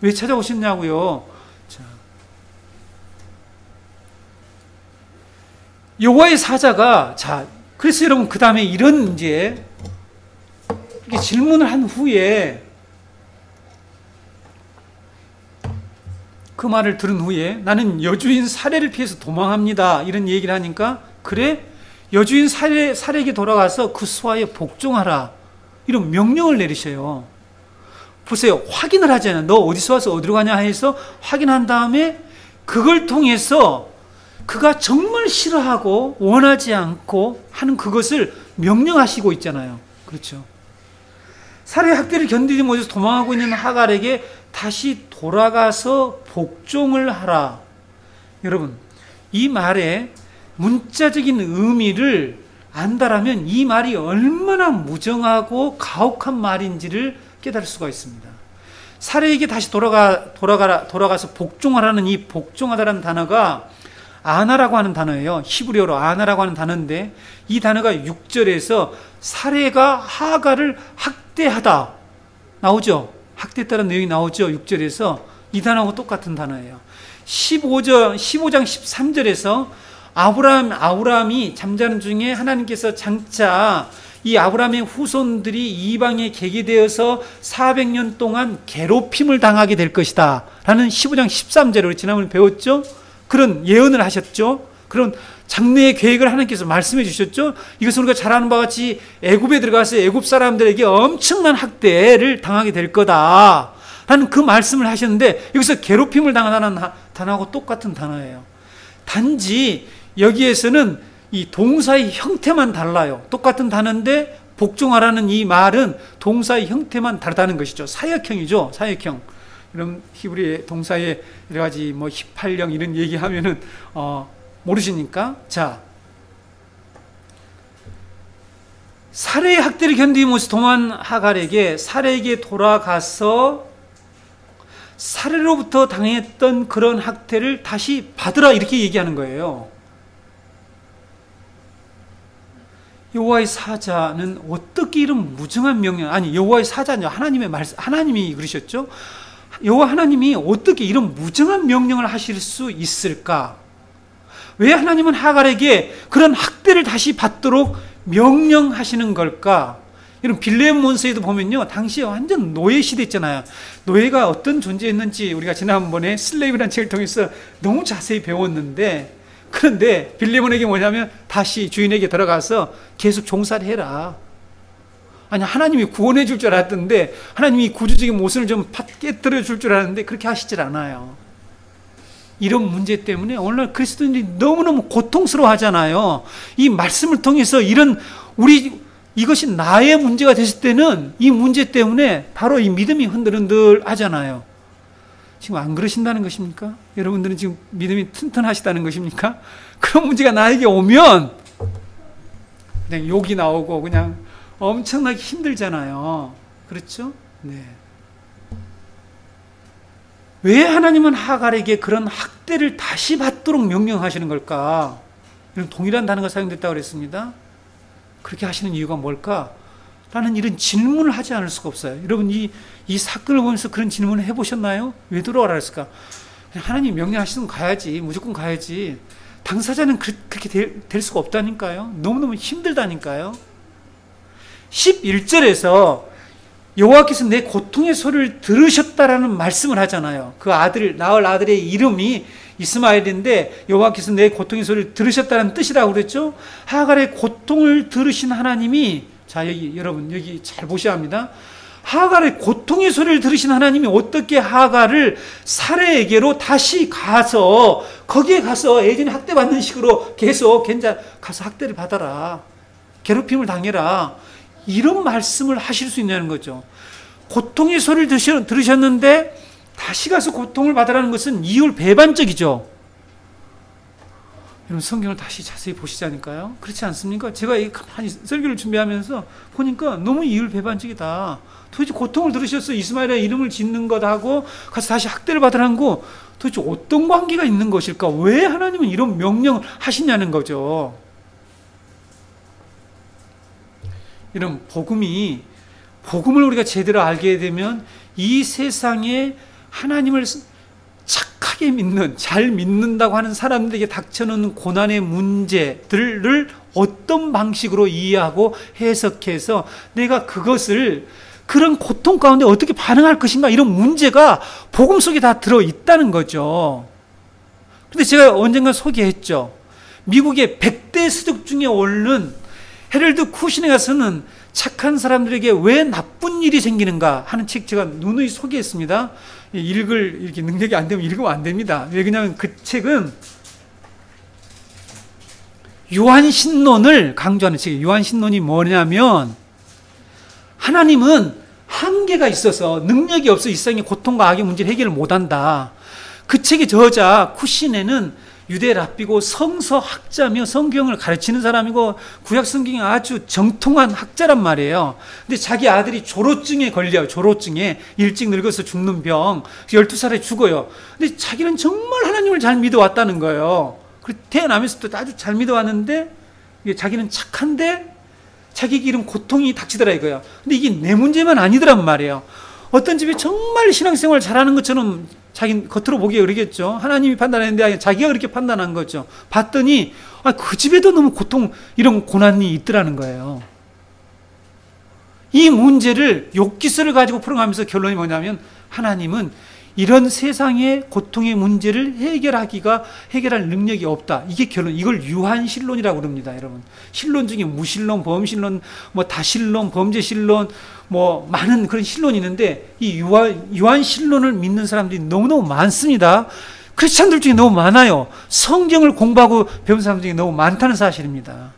왜 찾아오셨냐고요? 자, 여호와의 사자가 그래서 여러분 그 다음에 이런 이제 이렇게 질문을 한 후에 그 말을 들은 후에 나는 여주인 사례를 피해서 도망합니다. 이런 얘기를 하니까 그래? 여주인 사례에게 돌아가서 그 수하에 복종하라. 이런 명령을 내리셔요. 보세요. 확인을 하잖아요. 너 어디서 와서 어디로 가냐 해서 확인한 다음에 그걸 통해서 그가 정말 싫어하고 원하지 않고 하는 그것을 명령하시고 있잖아요. 그렇죠. 살해 학대를 견디지 못해서 도망하고 있는 하갈에게 다시 돌아가서 복종을 하라. 여러분, 이 말에 문자적인 의미를 안다라면 이 말이 얼마나 무정하고 가혹한 말인지를 깨달을 수가 있습니다. 살해에게 다시 돌아가서 복종하라는 이 복종하다라는 단어가 아나라고 하는 단어예요. 히브리어로 아나라고 하는 단어인데 이 단어가 6절에서 살해가 하갈을 학대하다 나오죠. 학대했다는 내용이 나오죠. 6절에서 이 단어하고 똑같은 단어예요. 15장 13절에서 아브라함이 잠자는 중에 하나님께서 장차 이 아브라함의 후손들이 이방에 개개되어서 400년 동안 괴롭힘을 당하게 될 것이다 라는 15장 13절을 지난번에 배웠죠. 그런 예언을 하셨죠. 그런 장래의 계획을 하나님께서 말씀해 주셨죠. 이것은 우리가 잘 아는 바와 같이 애굽에 들어가서 애굽 사람들에게 엄청난 학대를 당하게 될 거다 라는 그 말씀을 하셨는데 여기서 괴롭힘을 당하다는 단어하고 똑같은 단어예요. 단지 여기에서는 이 동사의 형태만 달라요. 똑같은 단어인데 복종하라는 이 말은 동사의 형태만 다르다는 것이죠. 사역형이죠. 사역형. 이런 히브리 동사의 여러 가지 힙할령 이런 얘기하면은 모르시니까. 자, 살해의 학대를 견디지 못해서 도망한 하갈에게 살해에게 돌아가서 살해로부터 당했던 그런 학대를 다시 받으라 이렇게 얘기하는 거예요. 여호와의 사자는 어떻게 이런 무정한 명령, 아니 여호와의 사자는 하나님의 말씀, 하나님이 그러셨죠. 여호와 하나님이 어떻게 이런 무정한 명령을 하실 수 있을까? 왜 하나님은 하갈에게 그런 학대를 다시 받도록 명령하시는 걸까? 여러분 빌레몬서에도 보면요, 당시에 완전 노예 시대였잖아요. 노예가 어떤 존재였는지 우리가 지난번에 슬레이브라는 책을 통해서 너무 자세히 배웠는데, 그런데 빌레몬에게 뭐냐면 다시 주인에게 들어가서 계속 종살이 해라. 아니 하나님이 구원해 줄 줄 알았던데 하나님이 구주적인 모순을 좀 깨뜨려 줄 줄 알았는데 그렇게 하시질 않아요. 이런 문제 때문에 오늘날 그리스도인들이 너무너무 고통스러워 하잖아요. 이 말씀을 통해서 이것이 나의 문제가 됐을 때는 이 문제 때문에 바로 이 믿음이 흔들흔들 하잖아요. 지금 안 그러신다는 것입니까? 여러분들은 지금 믿음이 튼튼하시다는 것입니까? 그런 문제가 나에게 오면 그냥 욕이 나오고 그냥 엄청나게 힘들잖아요. 그렇죠? 네. 왜 하나님은 하갈에게 그런 학대를 다시 받도록 명령하시는 걸까? 이런 동일한 단어가 사용됐다고 그랬습니다. 그렇게 하시는 이유가 뭘까? 라는 이런 질문을 하지 않을 수가 없어요. 여러분 이 사건을 보면서 그런 질문을 해보셨나요? 왜 돌아오라 했을까? 하나님 명령하시면 가야지. 무조건 가야지. 당사자는 그렇게 될 수가 없다니까요. 너무너무 힘들다니까요. 11절에서 여호와께서 내 고통의 소리를 들으셨다라는 말씀을 하잖아요. 그 낳을 아들의 이름이 이스마엘인데 여호와께서 내 고통의 소리를 들으셨다는 뜻이라고 그랬죠. 하갈의 고통을 들으신 하나님이 자, 여기 여러분 여기 잘 보셔야 합니다. 하갈의 고통의 소리를 들으신 하나님이 어떻게 하갈을 사례에게로 다시 가서 거기에 가서 예전에 학대받는 식으로 계속 가서 학대를 받아라, 괴롭힘을 당해라, 이런 말씀을 하실 수 있냐는 거죠. 고통의 소리를 들으셨는데 다시 가서 고통을 받으라는 것은 이율배반적이죠. 여러분 성경을 다시 자세히 보시자니까요. 그렇지 않습니까? 제가 가만히 설교를 준비하면서 보니까 너무 이율배반적이다. 도대체 고통을 들으셔서 이스마엘의 이름을 짓는 것하고 가서 다시 학대를 받으라는 거 도대체 어떤 관계가 있는 것일까? 왜 하나님은 이런 명령을 하시냐는 거죠. 이런 복음을 우리가 제대로 알게 되면 이 세상에 하나님을 착하게 믿는, 잘 믿는다고 하는 사람들에게 닥쳐오는 고난의 문제들을 어떤 방식으로 이해하고 해석해서 내가 그런 고통 가운데 어떻게 반응할 것인가, 이런 문제가 복음 속에 다 들어있다는 거죠. 근데 제가 언젠가 소개했죠. 미국의 100대 서적 중에 옳는 헤럴드 쿠신에 가서는 착한 사람들에게 왜 나쁜 일이 생기는가 하는 책 제가 누누이 소개했습니다. 읽을 이렇게 능력이 안 되면 읽으면 안 됩니다. 왜 그러냐면 그 책은 요한신론을 강조하는 책이에요. 요한신론이 뭐냐면 하나님은 한계가 있어서 능력이 없어 이 세상의 고통과 악의 문제를 해결을 못한다. 그 책의 저자 쿠신에는 유대 랍비고 성서학자며 성경을 가르치는 사람이고 구약 성경에 아주 정통한 학자란 말이에요. 근데 자기 아들이 조로증에 걸려요. 조로증에 일찍 늙어서 죽는 병. 12살에 죽어요. 근데 자기는 정말 하나님을 잘 믿어왔다는 거예요. 그리고 태어나면서부터 아주 잘 믿어왔는데 자기는 착한데 자기에게 이런 고통이 닥치더라 이거예요. 근데 이게 내 문제만 아니더란 말이에요. 어떤 집이 정말 신앙생활 잘하는 것처럼 자기 겉으로 보기에 그러겠죠. 하나님이 판단했는데 자기가 그렇게 판단한 거죠. 봤더니 그 집에도 너무 이런 고난이 있더라는 거예요. 이 문제를 욥기서를 가지고 풀어가면서 결론이 뭐냐면 하나님은 이런 세상의 고통의 문제를 해결할 능력이 없다. 이게 결론. 이걸 유한신론이라고 그럽니다, 여러분. 신론 중에 무신론, 범신론, 다신론, 범죄신론, 많은 그런 신론이 있는데 이 유한신론을 믿는 사람들이 너무너무 많습니다. 크리스찬들 중에 너무 많아요. 성경을 공부하고 배운 사람들 중에 너무 많다는 사실입니다.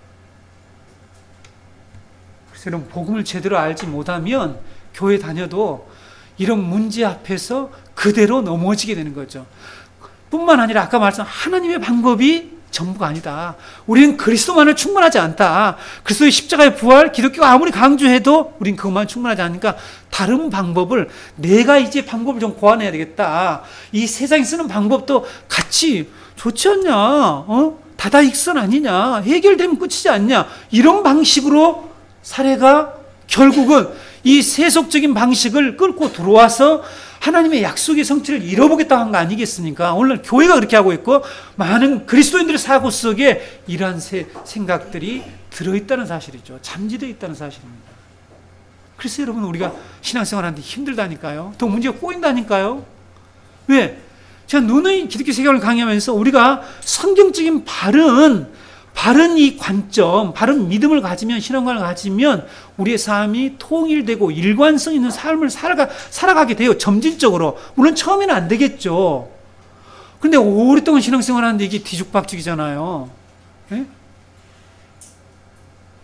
그래서 여러분 복음을 제대로 알지 못하면 교회 다녀도 이런 문제 앞에서 그대로 넘어지게 되는 거죠. 뿐만 아니라 아까 말씀한 하나님의 방법이 전부가 아니다. 우리는 그리스도만을 충분하지 않다. 그리스도의 십자가의 부활, 기독교가 아무리 강조해도 우린 그것만 충분하지 않으니까 다른 방법을 내가 이제 방법을 좀 고안해야 되겠다. 이 세상에 쓰는 방법도 같이 좋지 않냐? 다다익선 아니냐? 해결되면 끝이지 않냐? 이런 방식으로 사례가 결국은 이 세속적인 방식을 끌고 들어와서 하나님의 약속의 성취를 잃어보겠다 한 거 아니겠습니까? 오늘 교회가 그렇게 하고 있고 많은 그리스도인들의 사고 속에 이러한 생각들이 들어있다는 사실이죠. 잠재되어 있다는 사실입니다. 그래서 여러분 우리가 신앙생활하는데 힘들다니까요. 더 문제가 꼬인다니까요. 왜? 제가 누누이 기독교 세계관을 강의하면서 우리가 성경적인 바른 이 관점, 바른 믿음을 가지면, 신앙관을 가지면 우리의 삶이 통일되고 일관성 있는 삶을 살아가게 돼요. 점진적으로. 물론 처음에는 안 되겠죠. 그런데 오랫동안 신앙생활 하는데 이게 뒤죽박죽이잖아요. 네?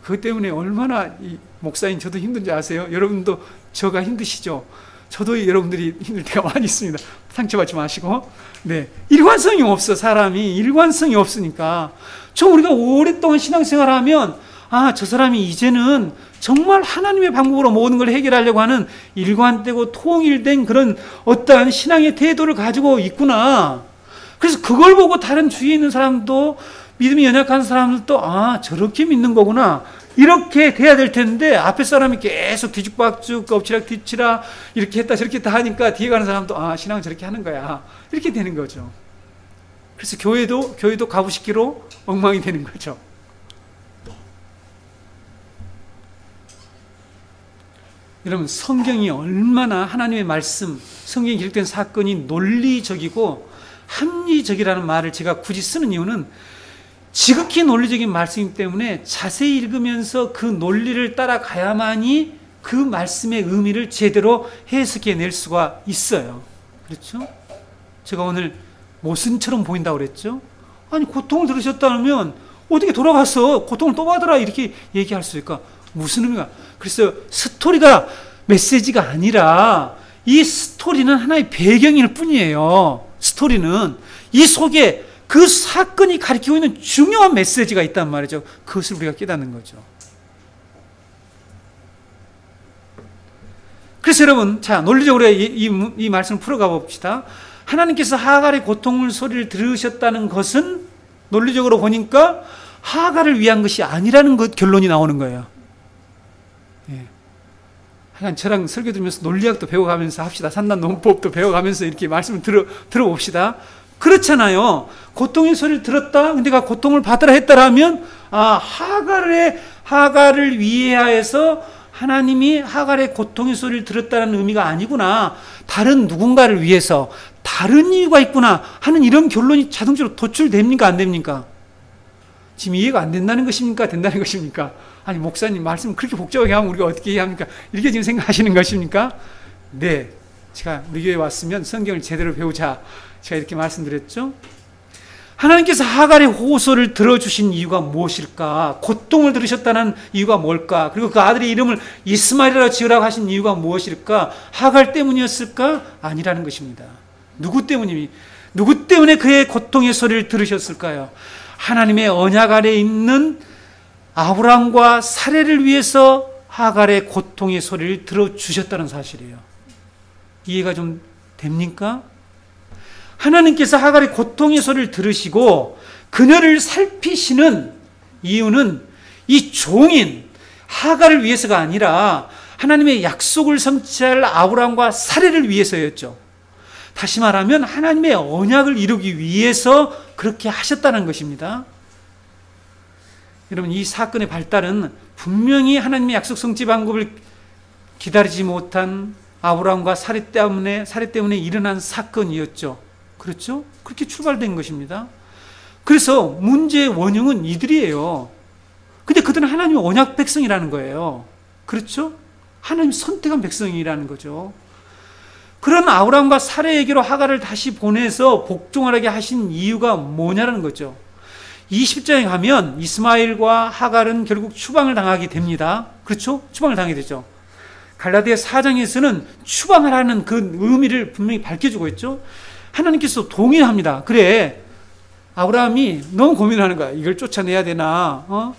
그것 때문에 얼마나 이 목사인 저도 힘든지 아세요? 여러분도 저가 힘드시죠? 저도 여러분들이 힘들 때가 많이 있습니다. 상처받지 마시고. 네. 일관성이 없어, 사람이. 일관성이 없으니까. 우리가 오랫동안 신앙생활 하면, 저 사람이 이제는 정말 하나님의 방법으로 모든 걸 해결하려고 하는 일관되고 통일된 그런 어떠한 신앙의 태도를 가지고 있구나. 그래서 그걸 보고 다른 주위에 있는 사람도, 믿음이 연약한 사람들도, 저렇게 믿는 거구나. 이렇게 돼야 될 텐데 앞에 사람이 계속 뒤죽박죽 엎치락 뒤치락 이렇게 했다 저렇게 했다 하니까 뒤에 가는 사람도 신앙은 저렇게 하는 거야. 이렇게 되는 거죠. 그래서 교회도 가부식기로 엉망이 되는 거죠. 여러분 성경이 얼마나 하나님의 말씀, 성경에 기록된 사건이 논리적이고 합리적이라는 말을 제가 굳이 쓰는 이유는 지극히 논리적인 말씀이기 때문에 자세히 읽으면서 그 논리를 따라가야만이 그 말씀의 의미를 제대로 해석해낼 수가 있어요. 그렇죠? 제가 오늘 모순처럼 보인다고 그랬죠? 아니, 고통을 들으셨다면 어떻게 돌아가서 고통을 또 받으라 이렇게 얘기할 수 있을까? 무슨 의미가? 그래서 스토리가 메시지가 아니라 이 스토리는 하나의 배경일 뿐이에요. 스토리는 이 속에 그 사건이 가리키고 있는 중요한 메시지가 있단 말이죠. 그것을 우리가 깨닫는 거죠. 그래서 여러분, 자, 논리적으로 이 말씀을 풀어가 봅시다. 하나님께서 하갈의 고통을 소리를 들으셨다는 것은 논리적으로 보니까 하갈을 위한 것이 아니라는 것 결론이 나오는 거예요. 예. 하여간 저랑 설교 들으면서 논리학도 배워가면서 합시다. 산단농법도 배워가면서 이렇게 말씀을 들어봅시다. 그렇잖아요. 고통의 소리를 들었다. 근데 그 고통을 받으라 했다라면, 하갈을 위하여서 하나님이 하갈의 고통의 소리를 들었다는 의미가 아니구나. 다른 누군가를 위해서 다른 이유가 있구나 하는 이런 결론이 자동적으로 도출됩니까? 안 됩니까? 지금 이해가 안 된다는 것입니까? 된다는 것입니까? 아니, 목사님 말씀 그렇게 복잡하게 하면 우리가 어떻게 이해합니까? 이렇게 지금 생각하시는 것입니까? 네. 제가 우리 교회에 왔으면 성경을 제대로 배우자. 제가 이렇게 말씀드렸죠. 하나님께서 하갈의 호소를 들어주신 이유가 무엇일까? 고통을 들으셨다는 이유가 뭘까? 그리고 그 아들의 이름을 이스마엘이라고 지으라고 하신 이유가 무엇일까? 하갈 때문이었을까? 아니라는 것입니다. 누구 때문에 그의 고통의 소리를 들으셨을까요? 하나님의 언약 아래 있는 아브라함과 사레를 위해서 하갈의 고통의 소리를 들어주셨다는 사실이에요. 이해가 좀 됩니까? 하나님께서 하갈의 고통의 소리를 들으시고 그녀를 살피시는 이유는 이 종인 하갈을 위해서가 아니라 하나님의 약속을 성취할 아브라함과 사레를 위해서였죠. 다시 말하면 하나님의 언약을 이루기 위해서 그렇게 하셨다는 것입니다. 여러분, 이 사건의 발달은 분명히 하나님의 약속 성취 방법을 기다리지 못한 아브라함과 사레 때문에 일어난 사건이었죠. 그렇죠? 그렇게 출발된 것입니다. 그래서 문제의 원흉은 이들이에요. 근데 그들은 하나님의 언약 백성이라는 거예요. 그렇죠? 하나님 선택한 백성이라는 거죠. 그런 아브라함과 사레에게로 하갈을 다시 보내서 복종하게 하신 이유가 뭐냐는 거죠. 20장에 가면 이스마엘과 하갈은 결국 추방을 당하게 됩니다. 그렇죠? 추방을 당하게 되죠. 갈라디아 4장에서는 추방하라는 그 의미를 분명히 밝혀주고 있죠. 하나님께서 동의합니다. 그래, 아브라함이 너무 고민하는 거야. 이걸 쫓아내야 되나?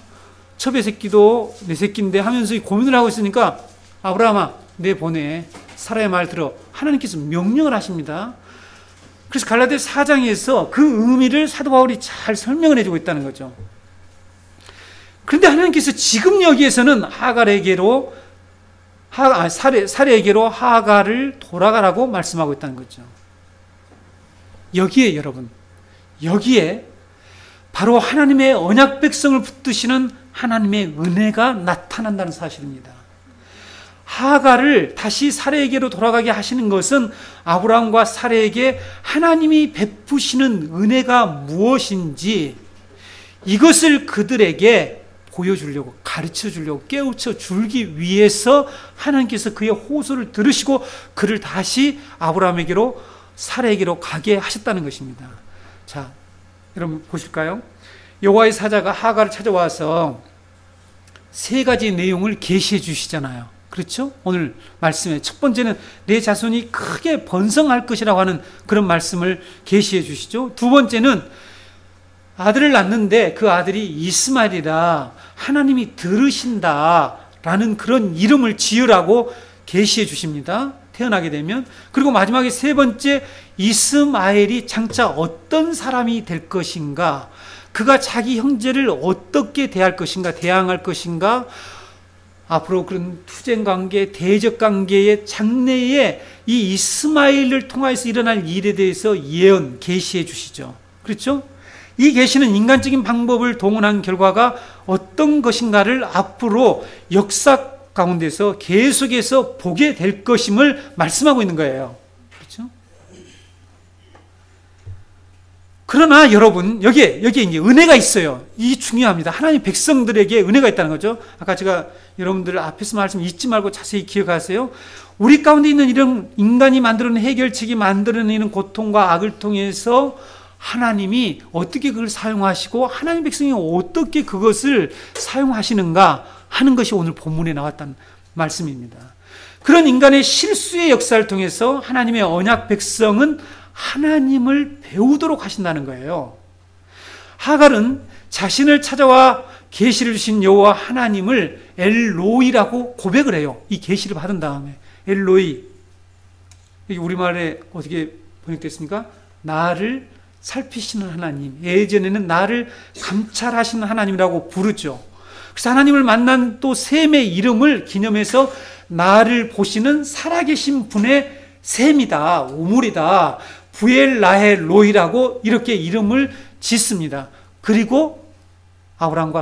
첩의 새끼도 내 새끼인데 하면서 고민을 하고 있으니까 아브라함아, 내 보내. 사라의 말 들어. 하나님께서 명령을 하십니다. 그래서 갈라디아 4장에서 그 의미를 사도 바울이 잘 설명을 해주고 있다는 거죠. 그런데 하나님께서 지금 여기에서는 사레에게로 하갈을 돌아가라고 말씀하고 있다는 거죠. 여기에 여러분, 여기에 바로 하나님의 언약 백성을 붙드시는 하나님의 은혜가 나타난다는 사실입니다. 하갈을 다시 사레에게로 돌아가게 하시는 것은 아브라함과 사레에게 하나님이 베푸시는 은혜가 무엇인지 이것을 그들에게 보여주려고, 가르쳐주려고, 깨우쳐 주기 위해서 하나님께서 그의 호소를 들으시고 그를 다시 아브라함에게로, 사레에게로 가게 하셨다는 것입니다. 자, 여러분 보실까요? 여호와의 사자가 하갈을 찾아와서 세 가지 내용을 계시해 주시잖아요. 그렇죠? 오늘 말씀에 첫 번째는 내 자손이 크게 번성할 것이라고 하는 그런 말씀을 계시해 주시죠. 두 번째는 아들을 낳는데 그 아들이 이스마엘이라 하나님이 들으신다라는 그런 이름을 지으라고 계시해 주십니다. 태어나게 되면. 그리고 마지막에 세 번째, 이스마엘이 장차 어떤 사람이 될 것인가, 그가 자기 형제를 어떻게 대할 것인가, 대항할 것인가, 앞으로 그런 투쟁 관계, 대적 관계의 장래에 이 이스마엘을 통해서 일어날 일에 대해서 예언, 계시해 주시죠. 그렇죠? 이 계시는 인간적인 방법을 동원한 결과가 어떤 것인가를 앞으로 역사 가운데서 계속해서 보게 될 것임을 말씀하고 있는 거예요. 그렇죠? 그러나 여러분, 여기에 이제 은혜가 있어요. 이 중요합니다. 하나님 백성들에게 은혜가 있다는 거죠. 아까 제가 여러분들 앞에서 말씀 잊지 말고 자세히 기억하세요. 우리 가운데 있는 이런 인간이 만들어낸 해결책이 만들어내는 고통과 악을 통해서 하나님이 어떻게 그걸 사용하시고 하나님 백성이 어떻게 그것을 사용하시는가 하는 것이 오늘 본문에 나왔다는 말씀입니다. 그런 인간의 실수의 역사를 통해서 하나님의 언약 백성은 하나님을 배우도록 하신다는 거예요. 하갈은 자신을 찾아와 계시를 주신 여호와 하나님을 엘로이라고 고백을 해요. 이 계시를 받은 다음에 엘로이, 이게 우리말에 어떻게 번역됐습니까? 나를 살피시는 하나님, 예전에는 나를 감찰하시는 하나님이라고 부르죠. 그래서 하나님을 만난 또 셈의 이름을 기념해서 나를 보시는 살아계신 분의 셈이다, 우물이다, 부엘라헬로이라고 이렇게 이름을 짓습니다. 그리고 아브라함과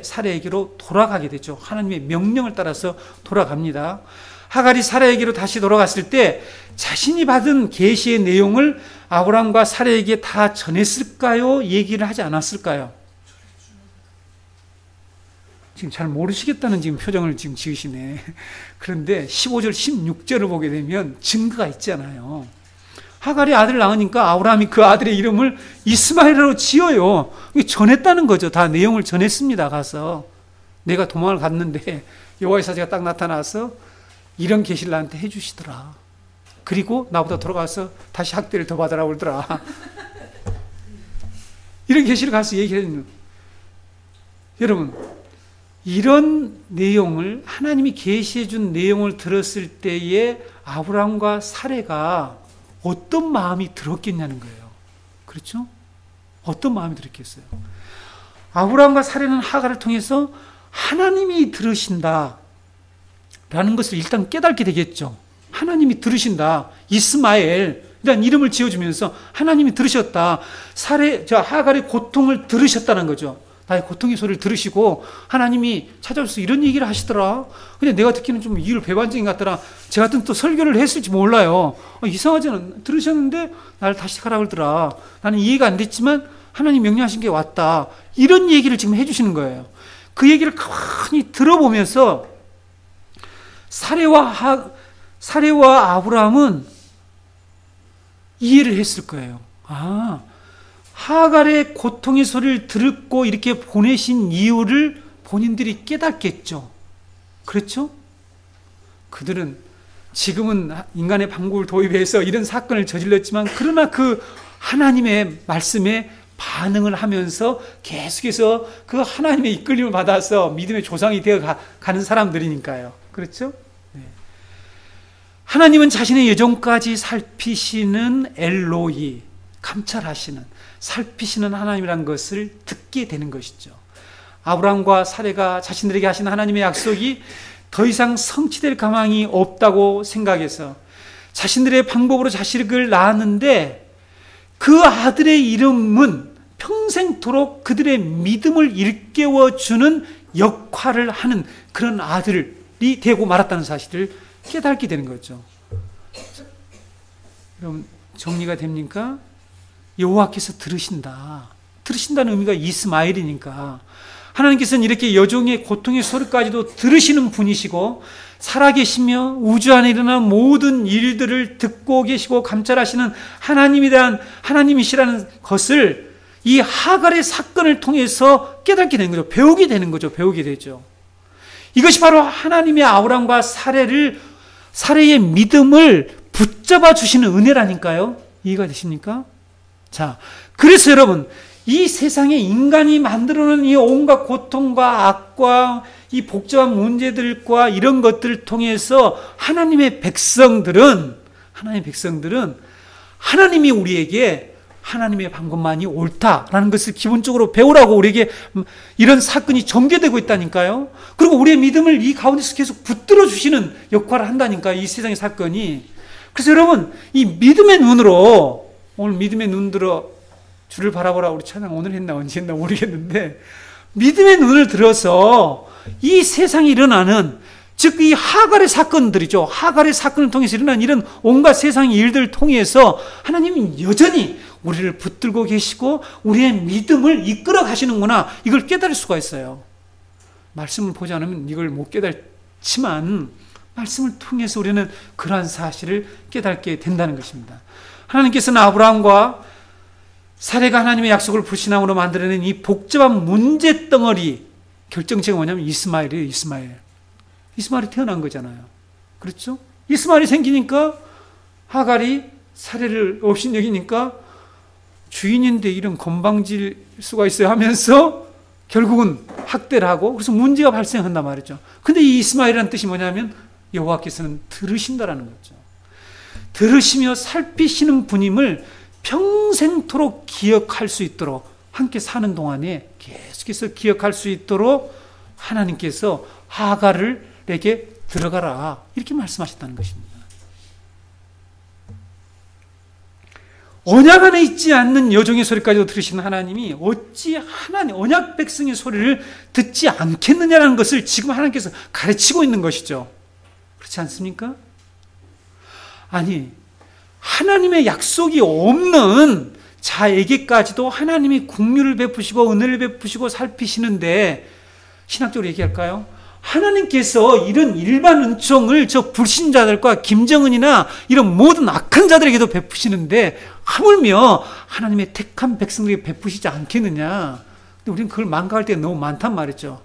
사라에게로 돌아가게 되죠. 하나님의 명령을 따라서 돌아갑니다. 하갈이 사라에게로 다시 돌아갔을 때 자신이 받은 계시의 내용을 아브라함과 사라에게 다 전했을까요? 얘기를 하지 않았을까요? 지금 잘 모르시겠다는 지금 표정을 지금 지으시네. 그런데 15절, 16절을 보게 되면 증거가 있잖아요. 하갈이 아들을 낳으니까 아브라함이 그 아들의 이름을 이스마엘로 지어요. 전했다는 거죠. 다 내용을 전했습니다. 가서 내가 도망을 갔는데 여호와의 사자가 딱 나타나서 이런 계시를 나한테 해주시더라. 그리고 나보다 돌아가서 다시 학대를 더 받으라 그러더라. 이런 계시를 가서 얘기해주는. 여러분, 이런 내용을 하나님이 계시해 준 내용을 들었을 때에 아브라함과 사레가 어떤 마음이 들었겠냐는 거예요. 그렇죠? 어떤 마음이 들었겠어요? 아브라함과 사레는 하갈을 통해서 하나님이 들으신다 라는 것을 일단 깨닫게 되겠죠. 하나님이 들으신다. 이스마엘 이란 이름을 지어주면서 하나님이 들으셨다. 하갈의 고통을 들으셨다는 거죠. 나의 고통의 소리를 들으시고 하나님이 찾아오셔서 이런 얘기를 하시더라. 근데 내가 듣기는 좀 이율 배반적인 것 같더라. 제 같은 또 설교를 했을지 몰라요. 이상하잖아. 들으셨는데 나를 다시 가라 그러더라. 나는 이해가 안 됐지만 하나님 명령하신 게 왔다. 이런 얘기를 지금 해주시는 거예요. 그 얘기를 가만히 들어보면서 사레와 아브라함은 이해를 했을 거예요. 하갈의 고통의 소리를 듣고 이렇게 보내신 이유를 본인들이 깨닫겠죠. 그렇죠? 그들은 지금은 인간의 방법을 도입해서 이런 사건을 저질렀지만 그러나 그 하나님의 말씀에 반응을 하면서 계속해서 그 하나님의 이끌림을 받아서 믿음의 조상이 되어 가는 사람들이니까요. 그렇죠? 네. 하나님은 자신의 여정까지 살피시는 엘로이, 감찰하시는, 살피시는 하나님이라는 것을 듣게 되는 것이죠. 아브라함과 사레가 자신들에게 하신 하나님의 약속이 더 이상 성취될 가망이 없다고 생각해서 자신들의 방법으로 자식을 낳았는데 그 아들의 이름은 평생토록 그들의 믿음을 일깨워주는 역할을 하는 그런 아들이 되고 말았다는 사실을 깨닫게 되는 거죠. 여러분, 정리가 됩니까? 여호와께서 들으신다는 의미가 이스마엘이니까 하나님께서는 이렇게 여종의 고통의 소리까지도 들으시는 분이시고 살아계시며 우주 안에 일어난 모든 일들을 듣고 계시고 감찰하시는 하나님이시라는 것을 이 하갈의 사건을 통해서 깨닫게 되는 거죠. 배우게 되는 거죠. 배우게 되죠. 이것이 바로 하나님의 아브라함과 사레의 믿음을 붙잡아 주시는 은혜라니까요. 이해가 되십니까? 자, 그래서 여러분, 이 세상에 인간이 만들어놓은 이 온갖 고통과 악과 이 복잡한 문제들과 이런 것들을 통해서 하나님의 백성들은 하나님이 우리에게 하나님의 방법만이 옳다라는 것을 기본적으로 배우라고 우리에게 이런 사건이 전개되고 있다니까요. 그리고 우리의 믿음을 이 가운데서 계속 붙들어 주시는 역할을 한다니까요. 이 세상의 사건이. 그래서 여러분, 이 믿음의 눈으로, 오늘 믿음의 눈 들어 주를 바라보라 우리 찬양 오늘 했나 언제 했나 모르겠는데 믿음의 눈을 들어서 이 세상에 일어나는, 즉 이 하갈의 사건들이죠. 하갈의 사건을 통해서 일어난 이런 온갖 세상의 일들을 통해서 하나님은 여전히 우리를 붙들고 계시고 우리의 믿음을 이끌어 가시는구나, 이걸 깨달을 수가 있어요. 말씀을 보지 않으면 이걸 못 깨달지만 말씀을 통해서 우리는 그러한 사실을 깨닫게 된다는 것입니다. 하나님께서는 아브라함과 사례가 하나님의 약속을 불신함으로 만들어낸 이 복잡한 문제덩어리, 결정체가 뭐냐면 이스마엘이에요. 이스마엘이 태어난 거잖아요. 그렇죠? 이스마엘이 생기니까 하갈이 사례를 업신여기니까 주인인데 이런 건방질 수가 있어요 하면서 결국은 학대를 하고, 그래서 문제가 발생한단 말이죠. 근데 이 이스마엘이라는 뜻이 뭐냐면 여호와께서는 들으신다라는 거죠. 들으시며 살피시는 분임을 평생토록 기억할 수 있도록, 함께 사는 동안에 계속해서 기억할 수 있도록 하나님께서 하갈에게 들어가라, 이렇게 말씀하셨다는 것입니다. 언약 안에 있지 않는 여종의 소리까지도 들으시는 하나님이 어찌 하나님 언약 백성의 소리를 듣지 않겠느냐는 것을 지금 하나님께서 가르치고 있는 것이죠. 그렇지 않습니까? 아니, 하나님의 약속이 없는 자에게까지도 하나님이 긍휼을 베푸시고 은혜를 베푸시고 살피시는데, 신학적으로 얘기할까요? 하나님께서 이런 일반 은총을 저 불신자들과 김정은이나 이런 모든 악한 자들에게도 베푸시는데 하물며 하나님의 택한 백성들에게 베푸시지 않겠느냐. 근데 우리는 그걸 망각할 때가 너무 많단 말이죠.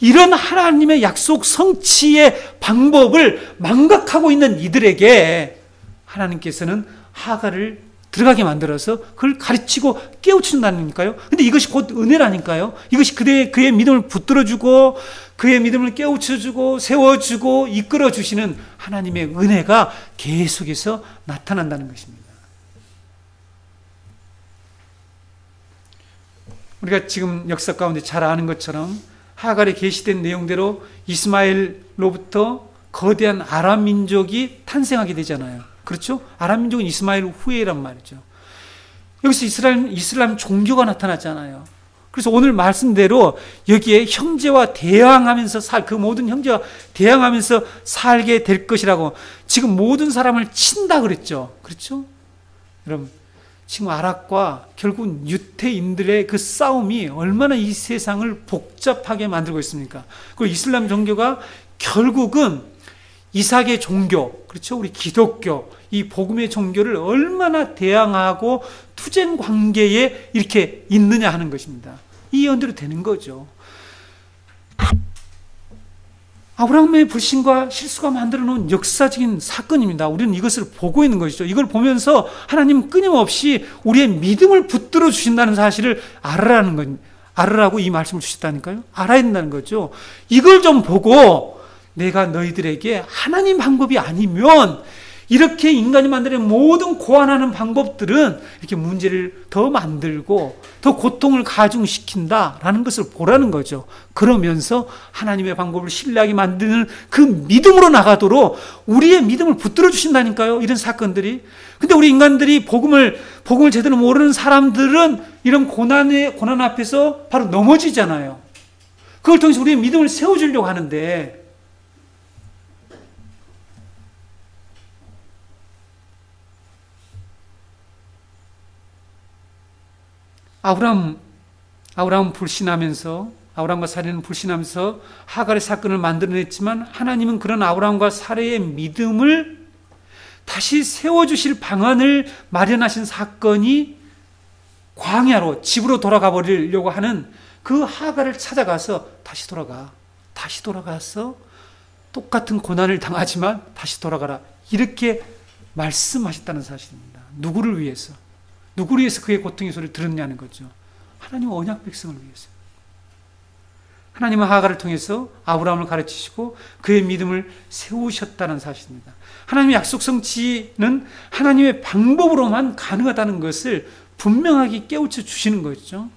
이런 하나님의 약속 성취의 방법을 망각하고 있는 이들에게 하나님께서는 하갈을 들어가게 만들어서 그걸 가르치고 깨우친다니까요. 근데 이것이 곧 은혜라니까요. 이것이 그의 믿음을 붙들어주고 그의 믿음을 깨우쳐주고 세워주고 이끌어주시는 하나님의 은혜가 계속해서 나타난다는 것입니다. 우리가 지금 역사 가운데 잘 아는 것처럼 하갈에 계시된 내용대로 이스마엘로부터 거대한 아람 민족이 탄생하게 되잖아요. 그렇죠? 아람 민족은 이스마엘 후예란 말이죠. 여기서 이슬람 종교가 나타났잖아요. 그래서 오늘 말씀대로 여기에 형제와 대항하면서 그 모든 형제와 대항하면서 살게 될 것이라고, 지금 모든 사람을 친다 그랬죠. 그렇죠? 여러분, 지금 아랍과 결국 유태인들의 그 싸움이 얼마나 이 세상을 복잡하게 만들고 있습니까? 그리고 이슬람 종교가 결국은 이삭의 종교, 그렇죠? 우리 기독교, 이 복음의 종교를 얼마나 대항하고 투쟁 관계에 이렇게 있느냐 하는 것입니다. 이 연대로 되는 거죠. 아브라함의 불신과 실수가 만들어 놓은 역사적인 사건입니다. 우리는 이것을 보고 있는 것이죠. 이걸 보면서 하나님은 끊임없이 우리의 믿음을 붙들어 주신다는 사실을 알으라고 이 말씀을 주셨다니까요. 알아야 된다는 거죠. 이걸 좀 보고 내가 너희들에게 하나님 방법이 아니면 이렇게 인간이 만드는 모든 고안하는 방법들은 이렇게 문제를 더 만들고 더 고통을 가중시킨다라는 것을 보라는 거죠. 그러면서 하나님의 방법을 신뢰하게 만드는 그 믿음으로 나가도록 우리의 믿음을 붙들어 주신다니까요. 이런 사건들이. 근데 우리 인간들이 복음을 제대로 모르는 사람들은 이런 고난 앞에서 바로 넘어지잖아요. 그걸 통해서 우리의 믿음을 세워주려고 하는데, 아브라함 불신하면서, 아브라함과 사례는 불신하면서 하갈의 사건을 만들어냈지만, 하나님은 그런 아브라함과 사례의 믿음을 다시 세워주실 방안을 마련하신 사건이 광야로 집으로 돌아가 버리려고 하는 그 하갈을 찾아가서 다시 돌아가서 똑같은 고난을 당하지만 다시 돌아가라, 이렇게 말씀하셨다는 사실입니다. 누구를 위해서 그의 고통의 소리를 들었냐는 거죠. 하나님 언약 백성을 위해서. 하나님은 하갈을 통해서 아브라함을 가르치시고 그의 믿음을 세우셨다는 사실입니다. 하나님의 약속 성취는 하나님의 방법으로만 가능하다는 것을 분명하게 깨우쳐 주시는 거죠.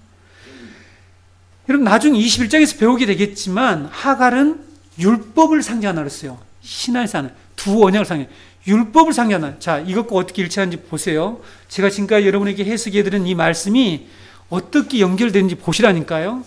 여러분, 나중 21장에서 배우게 되겠지만 하갈은 율법을 상징하나 그랬어요. 시나이에서 하는 두 언약을 상징. 율법을 상징하나. 자, 이것과 어떻게 일치하는지 보세요. 제가 지금까지 여러분에게 해석해드린 이 말씀이 어떻게 연결되는지 보시라니까요.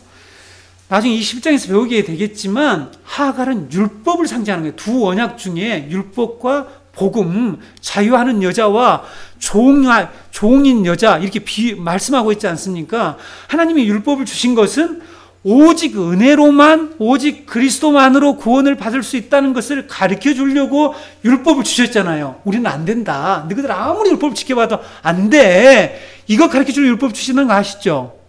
나중에 21장에서 배우게 되겠지만 하갈은 율법을 상징하는 거예요. 두 언약 중에 율법과 복음, 자유하는 여자와 종인 여자 이렇게 말씀하고 있지 않습니까? 하나님이 율법을 주신 것은 오직 은혜로만, 오직 그리스도만으로 구원을 받을 수 있다는 것을 가르쳐 주려고 율법을 주셨잖아요. 우리는 안 된다. 너희들 아무리 율법을 지켜봐도 안 돼. 이거 가르쳐 줄 율법 주시는 거 아시죠?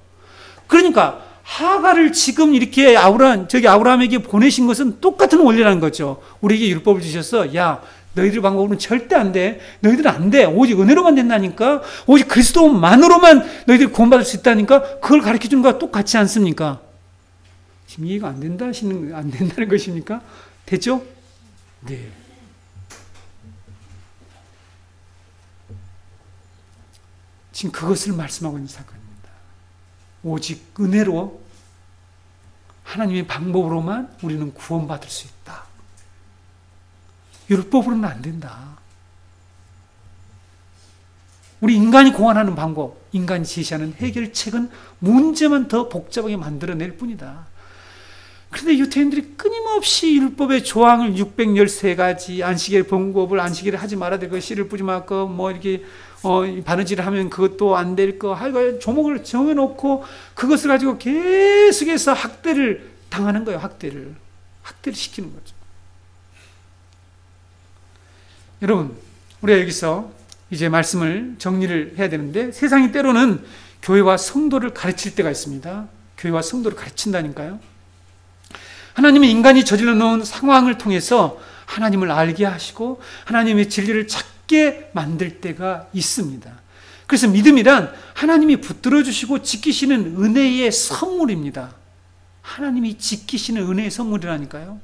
그러니까 하가를 지금 이렇게 아브라함에게 보내신 것은 똑같은 원리라는 거죠. 우리에게 율법을 주셔서, 야, 너희들 방법으로는 절대 안 돼. 너희들은 안 돼. 오직 은혜로만 된다니까. 오직 그리스도만으로만 너희들이 구원받을 수 있다니까. 그걸 가르쳐 주는 거와 똑같지 않습니까? 지금 이해가 안 된다는 것입니까? 됐죠? 네. 지금 그것을 말씀하고 있는 사건입니다. 오직 은혜로 하나님의 방법으로만 우리는 구원받을 수 있다. 율법으로는 안 된다. 우리 인간이 고안하는 방법, 인간이 제시하는 해결책은 문제만 더 복잡하게 만들어낼 뿐이다. 그런데 유태인들이 끊임없이 율법의 조항을 613가지, 안식일 번법을 안식일에 하지 말아야 될 거, 씨를 뿌지 말 거, 뭐 이렇게 바느질을 하면 그것도 안 될 거, 하여간 조목을 정해놓고 그것을 가지고 계속해서 학대를 당하는 거예요. 학대를 시키는 거죠. 여러분, 우리가 여기서 이제 말씀을 정리를 해야 되는데, 세상이 때로는 교회와 성도를 가르칠 때가 있습니다. 교회와 성도를 가르친다니까요. 하나님은 인간이 저질러 놓은 상황을 통해서 하나님을 알게 하시고 하나님의 진리를 찾게 만들 때가 있습니다. 그래서 믿음이란 하나님이 붙들어 주시고 지키시는 은혜의 선물입니다. 하나님이 지키시는 은혜의 선물이라니까요.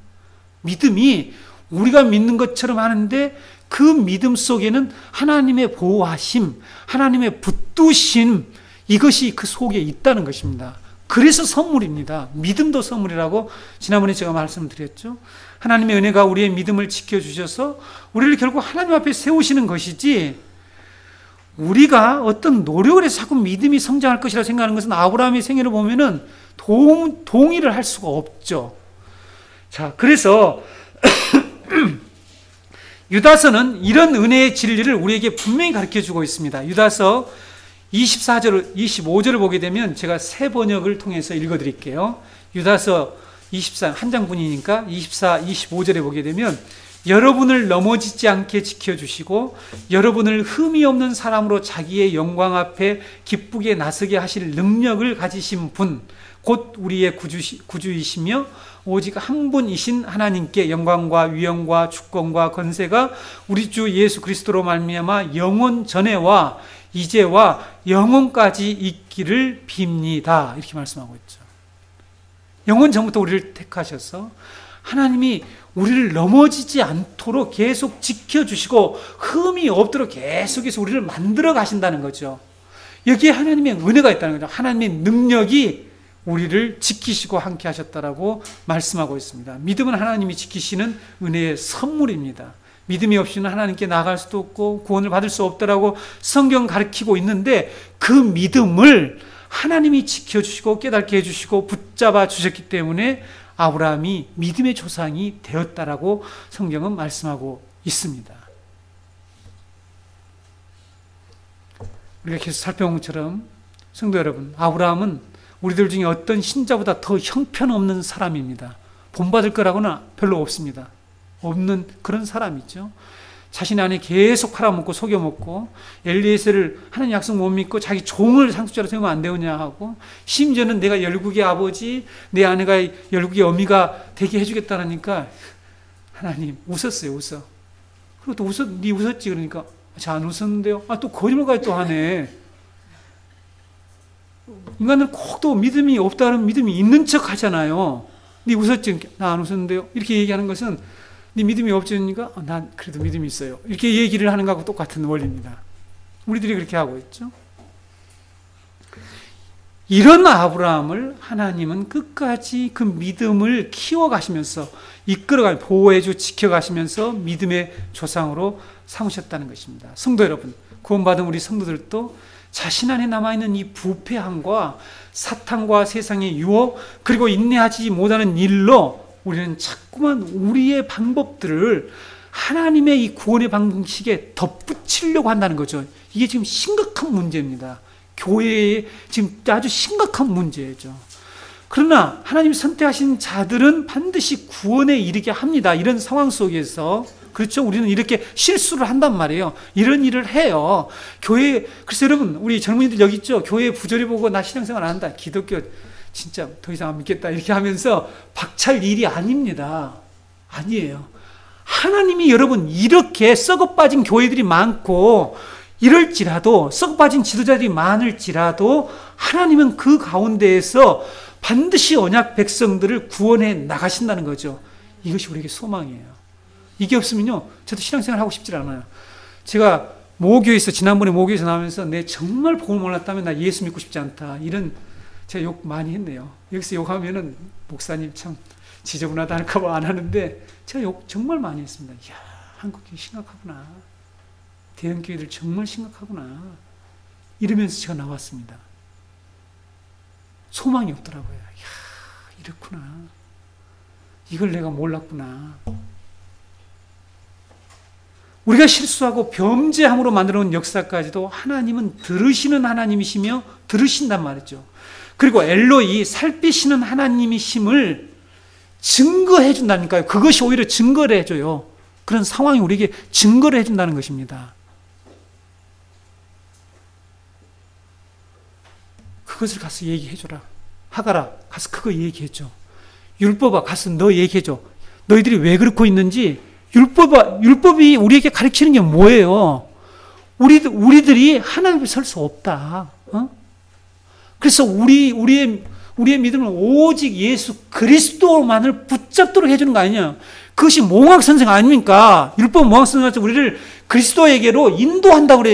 믿음이 우리가 믿는 것처럼 하는데 그 믿음 속에는 하나님의 보호하심, 하나님의 붙드심, 이것이 그 속에 있다는 것입니다. 그래서 선물입니다. 믿음도 선물이라고 지난번에 제가 말씀드렸죠. 하나님의 은혜가 우리의 믿음을 지켜주셔서 우리를 결국 하나님 앞에 세우시는 것이지, 우리가 어떤 노력을 해서 자꾸 믿음이 성장할 것이라 생각하는 것은 아브라함의 생애를 보면은 동의를 할 수가 없죠. 자, 그래서 유다서는 이런 은혜의 진리를 우리에게 분명히 가르쳐 주고 있습니다. 유다서 24절, 25절을 보게 되면 제가 새 번역을 통해서 읽어드릴게요. 유다서 24, 한 장분이니까 24, 25절에 보게 되면, 여러분을 넘어지지 않게 지켜주시고 여러분을 흠이 없는 사람으로 자기의 영광 앞에 기쁘게 나서게 하실 능력을 가지신 분, 곧 우리의 구주이시며 오직 한 분이신 하나님께 영광과 위엄과 주권과 권세가 우리 주 예수 그리스도로 말미암아 영원 전에와 이제와 영원까지 있기를 빕니다. 이렇게 말씀하고 있죠. 영원 전부터 우리를 택하셔서 하나님이 우리를 넘어지지 않도록 계속 지켜주시고 흠이 없도록 계속해서 우리를 만들어 가신다는 거죠. 여기에 하나님의 은혜가 있다는 거죠. 하나님의 능력이 우리를 지키시고 함께 하셨다라고 말씀하고 있습니다. 믿음은 하나님이 지키시는 은혜의 선물입니다. 믿음이 없이는 하나님께 나갈 수도 없고 구원을 받을 수 없다라고 성경 가르치고 있는데, 그 믿음을 하나님이 지켜주시고 깨닫게 해주시고 붙잡아 주셨기 때문에 아브라함이 믿음의 조상이 되었다라고 성경은 말씀하고 있습니다. 우리가 계속 살펴본 것처럼 성도 여러분, 아브라함은 우리들 중에 어떤 신자보다 더 형편없는 사람입니다. 본받을 거라고는 별로 없습니다. 없는 그런 사람이죠. 자신 안에 계속 팔아먹고 속여먹고 엘리에셀을 하나님 약속 못 믿고 자기 종을 상속자로 세우면 안 되느냐 하고, 심지어는 내가 열국의 아버지, 내 아내가 열국의 어미가 되게 해주겠다니까 하나님 웃었어요. 웃어. 그리고 또 네 웃었지. 그러니까 저 안 웃었는데요. 또 거짓말까지 또 하네. 인간은 꼭 또 믿음이 없다는 믿음이 있는 척 하잖아요. 네 웃었지. 나 안 웃었는데요. 이렇게 얘기하는 것은 네 믿음이 없으니까 난 그래도 믿음이 있어요. 이렇게 얘기를 하는 것하고 똑같은 원리입니다. 우리들이 그렇게 하고 있죠. 이런 아브라함을 하나님은 끝까지 그 믿음을 키워가시면서 이끌어가 보호해주 지켜가시면서 믿음의 조상으로 삼으셨다는 것입니다. 성도 여러분, 구원받은 우리 성도들도 자신 안에 남아있는 이 부패함과 사탄과 세상의 유혹, 그리고 인내하지 못하는 일로 우리는 자꾸만 우리의 방법들을 하나님의 이 구원의 방식에 덧붙이려고 한다는 거죠. 이게 지금 심각한 문제입니다. 교회에 지금 아주 심각한 문제죠. 그러나 하나님이 선택하신 자들은 반드시 구원에 이르게 합니다. 이런 상황 속에서, 그렇죠? 우리는 이렇게 실수를 한단 말이에요. 이런 일을 해요. 교회, 글쎄 여러분, 우리 젊은이들 여기 있죠? 교회 부조리 보고 나 신앙생활 안 한다. 기독교 진짜 더 이상 안 믿겠다. 이렇게 하면서 박찰 일이 아닙니다. 아니에요. 하나님이 여러분 이렇게 썩어 빠진 교회들이 많고 이럴지라도, 썩어 빠진 지도자들이 많을지라도 하나님은 그 가운데에서 반드시 언약 백성들을 구원해 나가신다는 거죠. 이것이 우리에게 소망이에요. 이게 없으면요, 저도 신앙생활 하고 싶지 않아요. 제가 모교에서, 지난번에 모교에서 나오면서 내 정말 복음을 몰랐다면 나 예수 믿고 싶지 않다. 이런 제가 욕 많이 했네요. 여기서 욕하면은 목사님 참 지저분하다 할까봐 안 하는데 제가 욕 정말 많이 했습니다. 이야, 한국교회 심각하구나. 대형교회들 정말 심각하구나. 이러면서 제가 나왔습니다. 소망이 없더라고요. 이야, 이렇구나. 이걸 내가 몰랐구나. 우리가 실수하고 범죄함으로 만들어놓은 역사까지도 하나님은 들으시는 하나님이시며 들으신단 말이죠. 그리고 엘로이, 살피시는 하나님이심을 증거해 준다니까요. 그것이 오히려 증거를 해줘요. 그런 상황이 우리에게 증거를 해준다는 것입니다. 그것을 가서 얘기해줘라. 하가라, 가서 그거 얘기해줘. 율법아, 가서 너 얘기해줘. 너희들이 왜 그렇고 있는지. 율법이 우리에게 가르치는 게 뭐예요? 우리들이 하나님 앞에 설 수 없다. 그래서 우리의 믿음은 오직 예수 그리스도만을 붙잡도록 해주는 거 아니냐? 그것이 몽학 선생 아닙니까? 율법 몽학 선생같이 우리를 그리스도에게로 인도한다고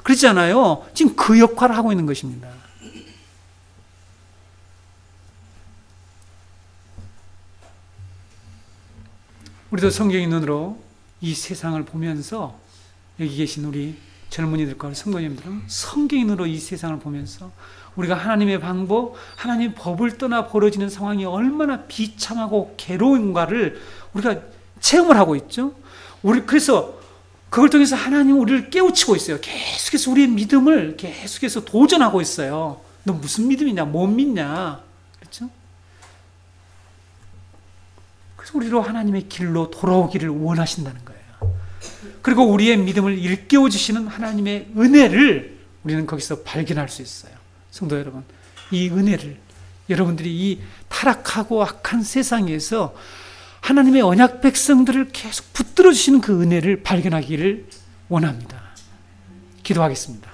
그랬잖아요. 지금 그 역할을 하고 있는 것입니다. 우리도 성경의 눈으로 이 세상을 보면서, 여기 계신 우리 젊은이들과 성도님들은 성경의 눈으로 이 세상을 보면서 우리가 하나님의 방법, 하나님의 법을 떠나 벌어지는 상황이 얼마나 비참하고 괴로운가를 우리가 체험을 하고 있죠. 그래서 그걸 통해서 하나님은 우리를 깨우치고 있어요. 계속해서 우리의 믿음을 계속해서 도전하고 있어요. 너 무슨 믿음이냐? 못 믿냐? 그렇죠? 그래서 우리로 하나님의 길로 돌아오기를 원하신다는 거예요. 그리고 우리의 믿음을 일깨워 주시는 하나님의 은혜를 우리는 거기서 발견할 수 있어요. 성도 여러분, 이 은혜를 여러분들이 이 타락하고 악한 세상에서 하나님의 언약 백성들을 계속 붙들어 주시는 그 은혜를 발견하기를 원합니다. 기도하겠습니다.